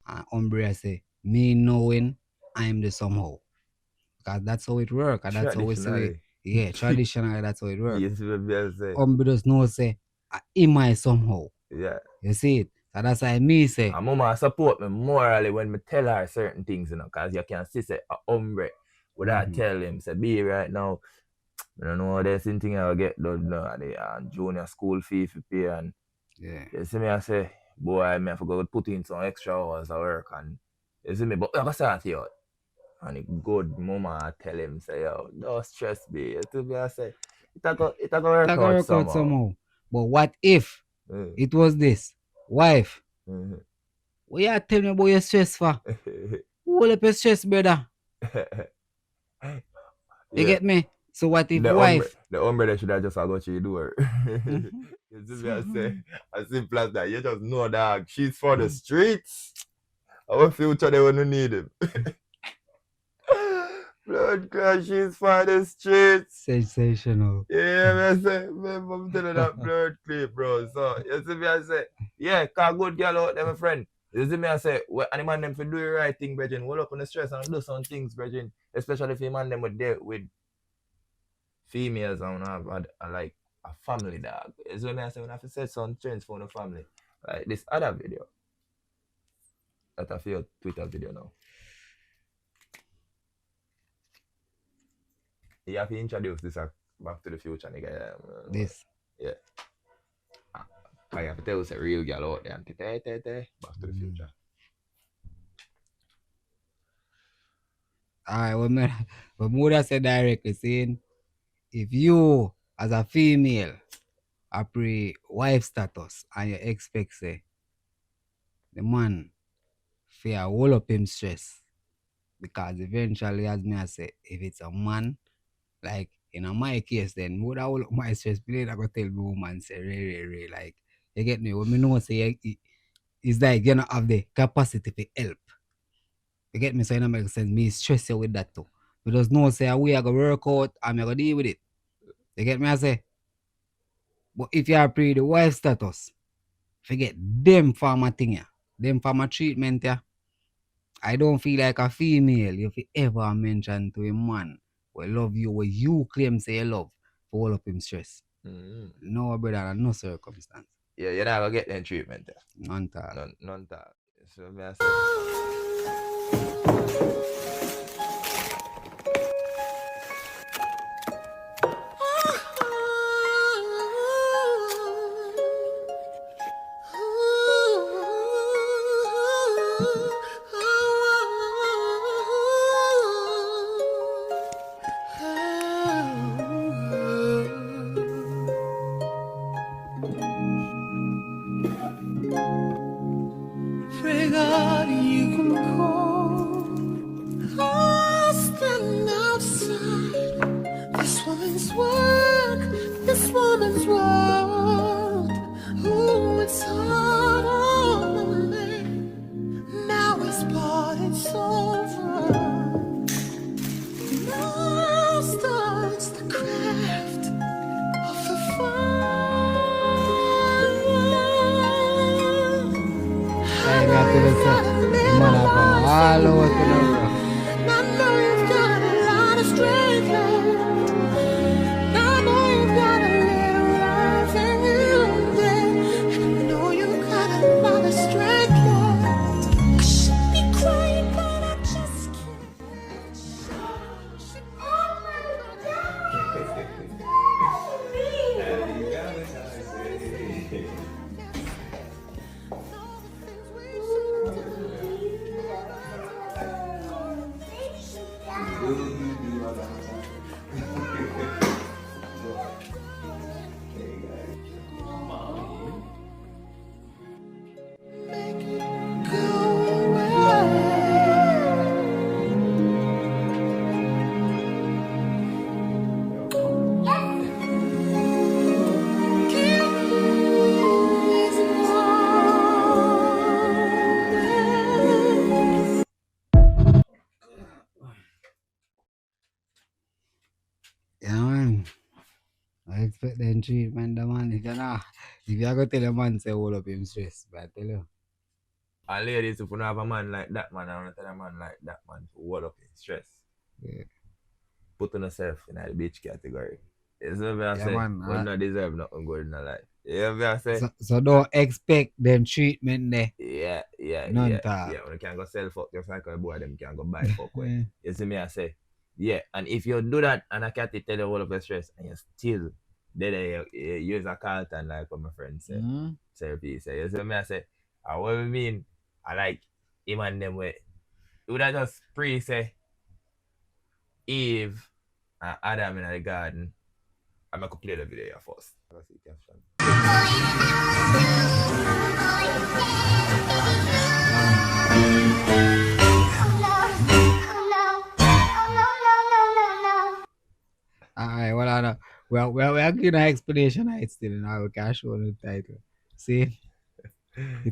And Umbria say, me knowing I'm the somehow. Because that's how it works. And that's how we say, yeah, traditionally that's how it works. Yes, what say. Umbria does not say, am I somehow. Yeah. You see it? So that's why me say. And mama support me morally when me tell her certain things, you know, because you can see say a Umbria without tell him, say, be right now. I don't know there's something I'll get done the junior school fee for pay and you see me I say, boy, I have to go put in some extra hours of work and you see me, but I start here. And it good mama I tell him say, yo, don't stress me. You see me I say, it a go work out somehow. But what if it was this? Wife, what you tell me about your stress for? Hold up your stress, brother. You get me? So what if wife? The umbrella should have just go to your door. You see me I say, as simple as that. You just know, dog, she's for the streets. Our future, they won't need him. Blood clot, she's for the streets. Sensational. Yeah, I say, I'm telling that blood clip, bro. So, you see me I say, yeah, cause good girl out there, my friend. You see me I say, well, any man them for do the right thing, brethren. Hold up on the stress and do some things, brethren. Especially if you man them with females and have like a family dog. Is when I say when I have to set some trends for the family. Like this other video. That I feel Twitter video now. You have to introduce this Back to the Future, nigga. This. Yeah. I have to tell us a real girl out there and Back to the Future. Alright, what Muda said directly saying if you as a female are pre-wife status and you expect say the man fear hold up him stress because eventually as me I say if it's a man like in my case then would I hold up my stress but I go tell the woman say Ray like you get me when me know say it's like you don't have the capacity to help. You get me? So it don't make sense. Me stress you with that too. We just know say we are gonna work out and we are gonna deal with it. You get me I say? But if you are pre the wife status, forget them farmer thing yeah. Them farmer treatment yeah. I don't feel like a female if you ever mention to a man we love you, what you claim say you love for all of him stress. No brother, no circumstance. Yeah, you're not gonna get that treatment there. None talk. None talk. So me I say. Pray God you can call. Lost and outside this woman's work, this woman's world. Ooh, it's hard on me. Now it's part, it's over. Now starts the craft of the I got to listen. Man, I come all over to the I know you've got a lot of strength left. I know you've got a little life in you there. I know you've got a lot of strength left. I should be crying, but I just can't. Oh my God. Make it go away. Give me some more. Yeah, man. I expect them treatment, the man. If you are going to tell a man, say, hold up him stress, but I tell you. And ladies, if you don't have a man like that, man, I want to tell a man like that, man, to hold up his stress. Yeah. Put on yourself in the bitch category. You see what I Yeah, say? man, But not deserve nothing good in the life. You know what I say? So don't expect them treatment there. None talk. Yeah, when you can go sell fuck just like a boy, them can go buy fuck with. You see me, I say? Yeah, and if you do that and I can't tell you all of your stress and you still then you use a Carlton like what my friend said. Therapy say. You see me, I say? And what I mean, I like him and them way. Would I just say Eve and Adam in the garden? I'm gonna play the video first. Let's see caption. Alright, well, I know. Well, we're giving an explanation. It's still now. We can show the title. See?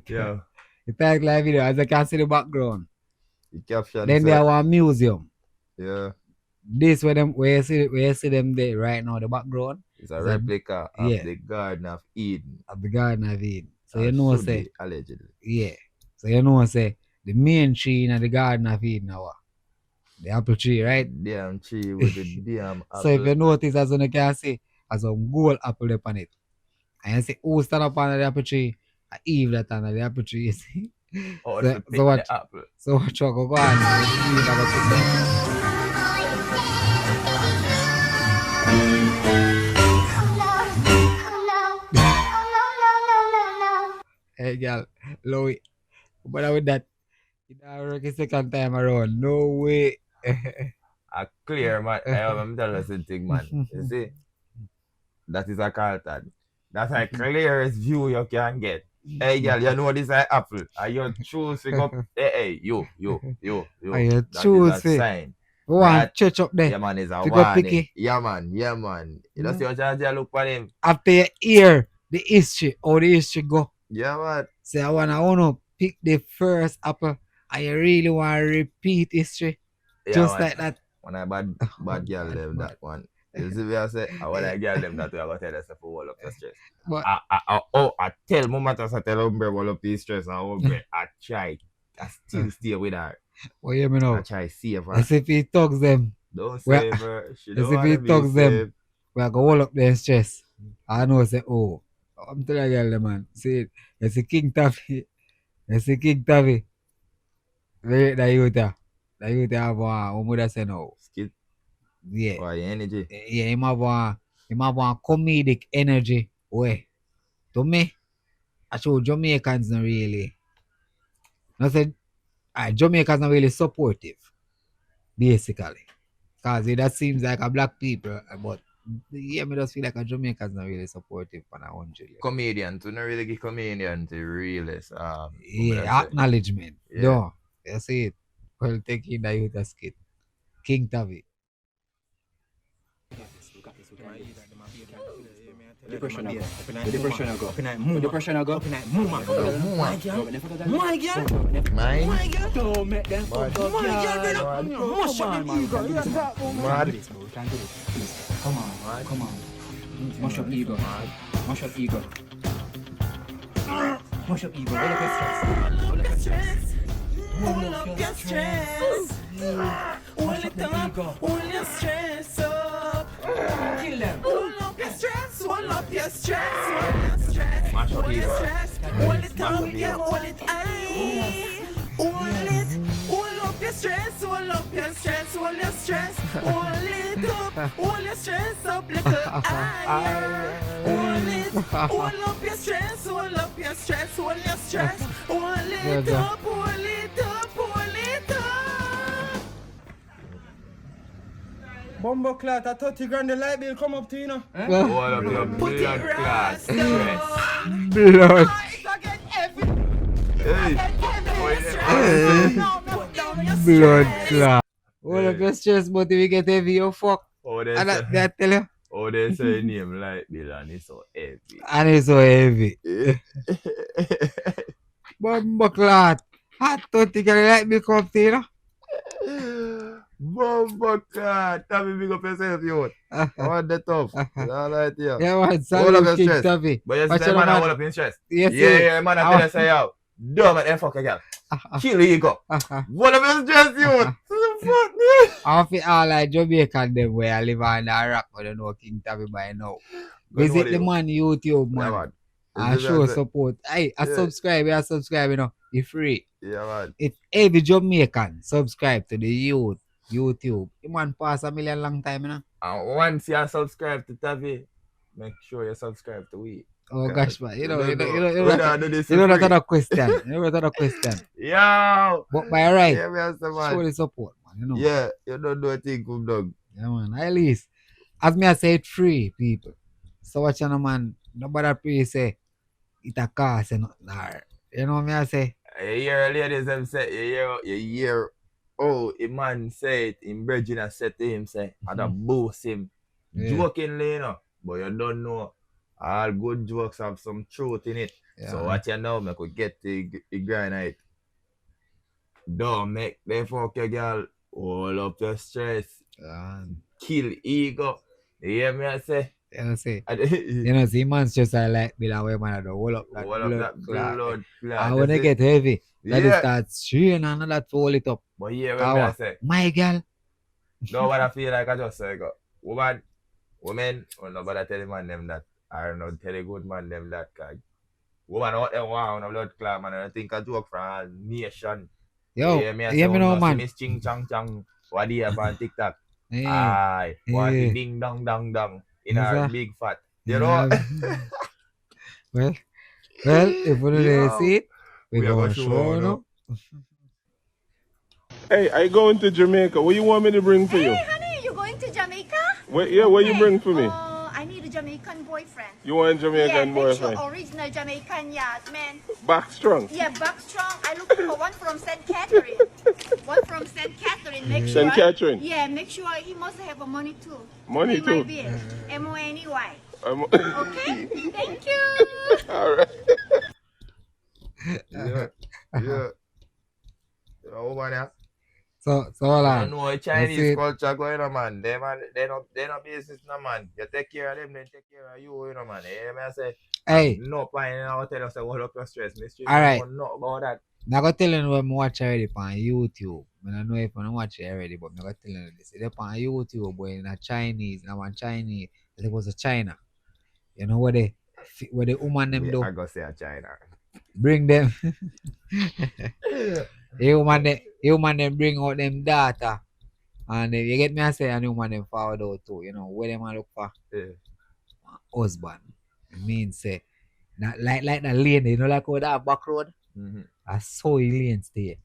Yeah. The title like video, as you can see the background. The caption. Then there was a museum. Yeah. This where you see them there right now, the background. It's a replica of the Garden of Eden. Of the Garden of Eden. So you know say allegedly. Yeah. So you know say the main tree in the Garden of Eden now. The apple tree, right? Damn tree with the damn apple. So if you notice, as you can see, there's some gold apple upon it. And you see who stand up on the apple tree? Eve that under the apple tree, you see? Oh, so watch, the apple. So watch go on. Eve that Hey girl, Louie. But with that, it work a second time around. No way. A clear man. I'm telling you something, man. You see? That is a Carlton. That's the clearest view you can get. Hey girl, you know this is apple. And you choose to go. Hey, you. And you That choose is a sign. Go on, church up there. Yeah, man, is a Pick up warning. picky. Yeah, man. You don't see what you look for him. After you hear the history, how the history go. Yeah, man. Say, I wanna pick the first apple and you really wanna repeat history. Yeah, just man. like that. When I bad girl them that one. You see what I say? I want to girl them that way I got tell us for all up your stress. But I tell mama to tell Umbre all up his stress and Umbre I try. I still stay with her. what you me I know? try save her. As if he thugs them. Don't Well, save her. She as don't if want he to be thugs them. saved. We are going to hold up their stress. I know say, oh, I'm telling you, girl, man. See it. It's a King Taffy. It's a King Taffy. The youth have one mother say no. Skit Yeah. for your energy. Yeah, him have one comedic energy. Way. To me, I show Jamaicans not really. I said Jamaicans not really supportive, basically. Cause that seems like a black people, but yeah, me just feel like a Jamaicans not really supportive for a 100. Comedians, we don't really give comedians the realest Yeah, acknowledgement. Yeah. No, you see it. Well, taking the youth as kid. King Tavi. Depression I go. Depression I go. Depression I go. My girl. Don't make them fuck up. My girl. Mash up the ego. Mad. Come on. Mash up ego. Mash up ego. Mash up ego. Hold up your stress. Hold up your stress. Hold it up. Hold your stress up. Kill them. Hold up your stress. Hold up your stress. Mash up Hold your ego. stress. Hold it up. Yeah, hold it. Hold it. Hold up your stress. Hold up your stress. Hold your stress. Hold it up. Hold your stress up, little higher. Hold it. Hold up your stress. Hold up your stress. Hold your stress. Hold it up. Hold it up. Hold it up. Bumbo clat, a 30 grand the light bill come up to you know. All of your blood class stress. Blood. Hey. Blood clot. All of your stress, but if you get heavy, you fuck. Oh, And that tell you. Oh, they say name light bill and it's so heavy. And it's so heavy. Bumbo clot. Hot 30 can like me come to you know. Bumbo clat. Tell me big up yourself, you. I want the tough. All right, yeah. Yeah, man. Hold up Salute your King stress. Tavi. But you Watch see, out, man, man. I hold up your stress. Yes, Yeah, man, I tell you, say, yo. Dumb and fuck a girl. Kill you, go. Hold up your stress, you. Fuck me. I feel all like Jamaican them where I live on the rock, but I know King Tavi by now. Visit the man YouTube, man. Yeah, man. And show Is it- support. Hey, I Yeah. subscribe, you know. It's free. Yeah, man. If every Jamaican subscribe to the YouTube, the man pass a million long time, you know. And once you subscribe to Tavi, make sure you subscribe to we. Oh God. gosh, man. You know We that's don't do this for another free. question. You know that's another question. Yo! But by right, Yeah, man, so man. show the support, man. You know. Yeah, you don't do a thing, come dog. Yeah, man. At least, as me I say, it free, people. So what you know, man? Nobody pre say it a cost and nothing. Nah. You know what me I say? You hear ladies them say, you hear, oh, a man say it, in Virgin and said to him, say, and a boast him, Yeah. jokingly, you know, but you don't know, all good jokes have some truth in it. Yeah. So what you know, me could get the grind of it. Don't make them fuck your girl, all up your stress, kill ego. You hear me I say? You know, say, you know, see, man's just like below where man do hold up that All of that blood clot. And when they get heavy, that Yeah. it starts straining and that hold it up. But yeah, what me I Power. say? My girl. No, what I feel like I just say, go, women, well, nobody tell the man them that. I don't know, tell the good man them that. Cause woman out there want a blood clot, man. And I think I joke from a nation. Yo, yeah, I hear me now, man. Miss Ching Chang Chang, what do you have on TikTok? Yeah. Aye, what Yeah. the ding dong dong dong in Yes, our sir. big fat. You know? Well, if we don't see it, we We are go gonna show, show, you know. Hey, I going to Jamaica. What you want me to bring for you? Hey, honey, you going to Jamaica? What you bring for me? I need a Jamaican boyfriend. You want a Jamaican yeah, make boyfriend? sure original Jamaican yacht, man. Back strong. Yeah, back strong. I look for one from St. Catherine. One from St. Catherine. Make sure. St. Catherine? Yeah, make sure he must have a money too. Money Pay my too? bill. M-O-N-E-Y. Okay. Thank you. All right. Yeah. Yeah. Over there. So hold I on. don't know You Chinese see, culture going on, man. They not business, no, man. You take care of them, then take care of you, you know, man. You hear me? I say, hey, no point in our tell us, hold up your stress. Mystery, all don't right. know nothing about that. I got telling you what I watch already on YouTube. I don't know if I watch it already, but I got telling you this. It's on YouTube, but in a Chinese, now one Chinese, it was a China. You know what the woman them Yeah, do? I go say a China. Bring them. The woman them bring out them data. And you get me I say and the woman them forward out too. You know, where them a look for Yeah. husband. It means say not like the lane, you know, like how that back road. Mm-hmm. I saw lanes there.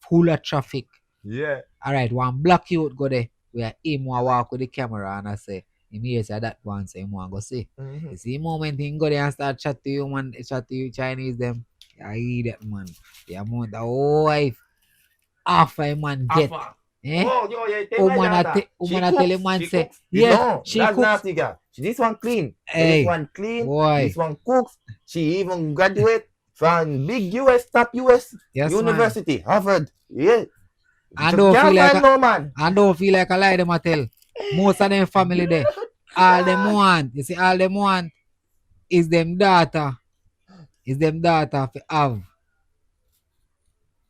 Full of traffic. Yeah. Alright, one black youth go there where him want walk with the camera and I say him here say that one say him want go see. Mm-hmm. You see moment he go there and start chat to you man, chat to you Chinese them. I eat that man. The amount of wife half a man get. Eh? Oh, yo, yeah, take Woman my a daughter. woman a tell him man She say, cooks. yes, No, she that's cooks. nasty, girl. This one clean. Hey, This one clean. boy. This one cooks. She even graduate from big top US Yes, university, Harvard. Yeah. I You don't can't feel like find no man. I don't feel like a lie them a tell. Most of them family there. All them want, you see, all them want is them daughter. Is them daughter to have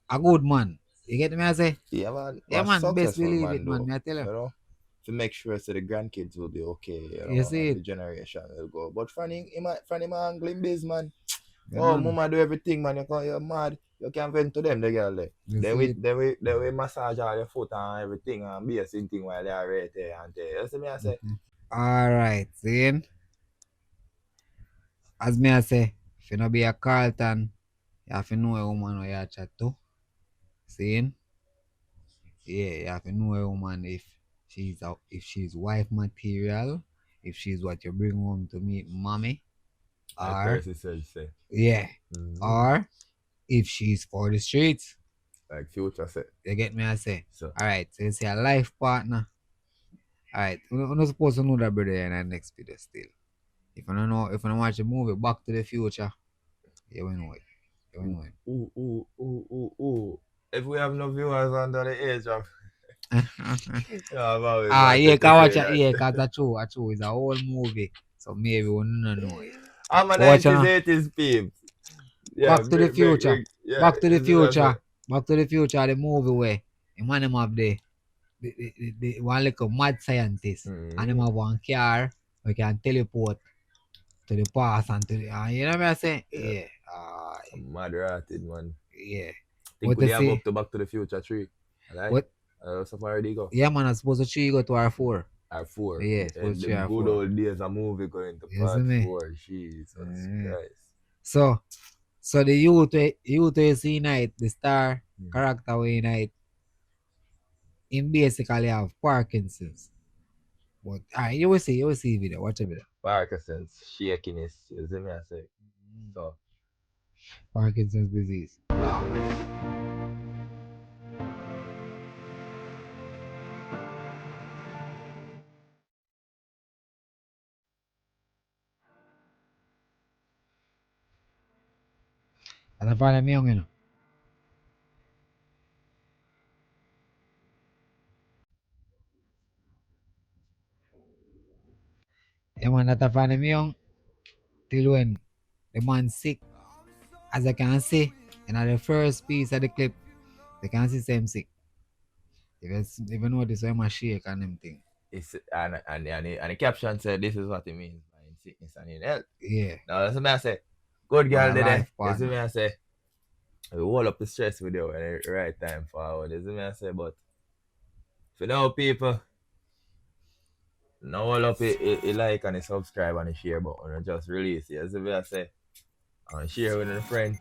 a good man. You get me I say? Yeah, man. Yeah, man, best Successful believe man, it, man. though. Me I tell you. You know, to make sure so the grandkids will be okay. You know, You see and it? the generation will go. But Fanny, him angling biz, man. Yeah, Oh, man. mama do everything, man. You're mad. You can't vent to them, the girl there. You They see will, it? they will massage all your foot and everything and be a same thing while they are right there and there. You see me, I say? Alright, see? As me I say, if you no be a Carlton, you have to know a woman who you chat to. See? Yeah, you have to know a woman if she's wife material, if she's what you bring home to meet mommy, Like or Percy said, say. yeah, Mhm. or if she's for the streets. Like Future said. You get me I say? So. Alright, so you say a life partner. Alright, we're not supposed to know that brother in the next video still. If you don't know, if you don't watch the movie Back to the Future, you will know it. You will know it. Ooh. If we have no viewers under the age of Yeah, can watch it. Yeah, cause that's true. It's a whole movie, so maybe we don't know it. I'm a Watch 90s, 80s peeps. Yeah, Back to the Future. yeah, Back to the it's what I Future. say. Back to the Future. The movie where the man them have the one like a mad scientist, and them have one car we can teleport to the past and to the. You know what I'm saying? Yeah. Mad rated, man. Yeah. Think What we to have see? up to Back to the Future 3. Right? What? So far they go. Yeah, man. I'm supposed to 3 go to R4. R4. Yeah, And supposed to the 3 good R4. old days of movie going to You see part me? 4. Jesus Christ. So the youth you see night, the star character we night, him basically have Parkinson's. But you will see video, watch a video. Parkinson's, shakiness, you see me I say. So Parkinson's disease. And I find me young, you know. Yeah, man, that I find me young till when the man sick. As I can see, in the first piece of the clip, they can see same sick. If you notice, I'm a shake and them thing. it's and the caption said this is what it means by in sickness and in health. Yeah. Now that's what I say. Good girl My there. life You see partner. me I say. We hold up the stress video at the right time forward. You see me I say, but for now people, now hold up it like and it subscribe and the share button and just release it. You see me I say. And share with a friend.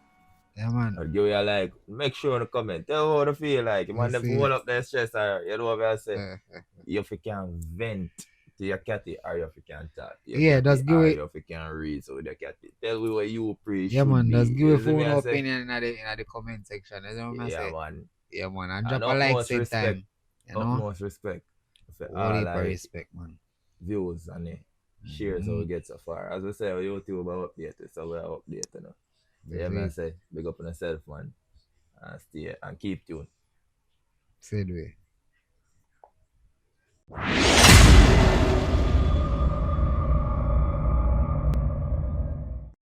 Yeah, man. Or give you a like. Make sure to comment. Tell how to feel like. You man, You if see you hold it. up that stress, or you know what I say. If you can vent to your catty, or if you can talk to your Yeah, catty, just give or it. if you can read so with your catty. Tell me what you appreciate. Yeah, man. Just give a You see full me I say? opinion in the comment section. You know what I Yeah, say? man. Yeah, man. And And drop a like utmost same respect. time. You know? Utmost respect. For Whole all heap of like respect, man. views and the shares how we get so far. As we say, YouTube are updated, so we are updated now. Yeah, man, say, big up on yourself, man. And stay and keep tuned. Said way. Bye.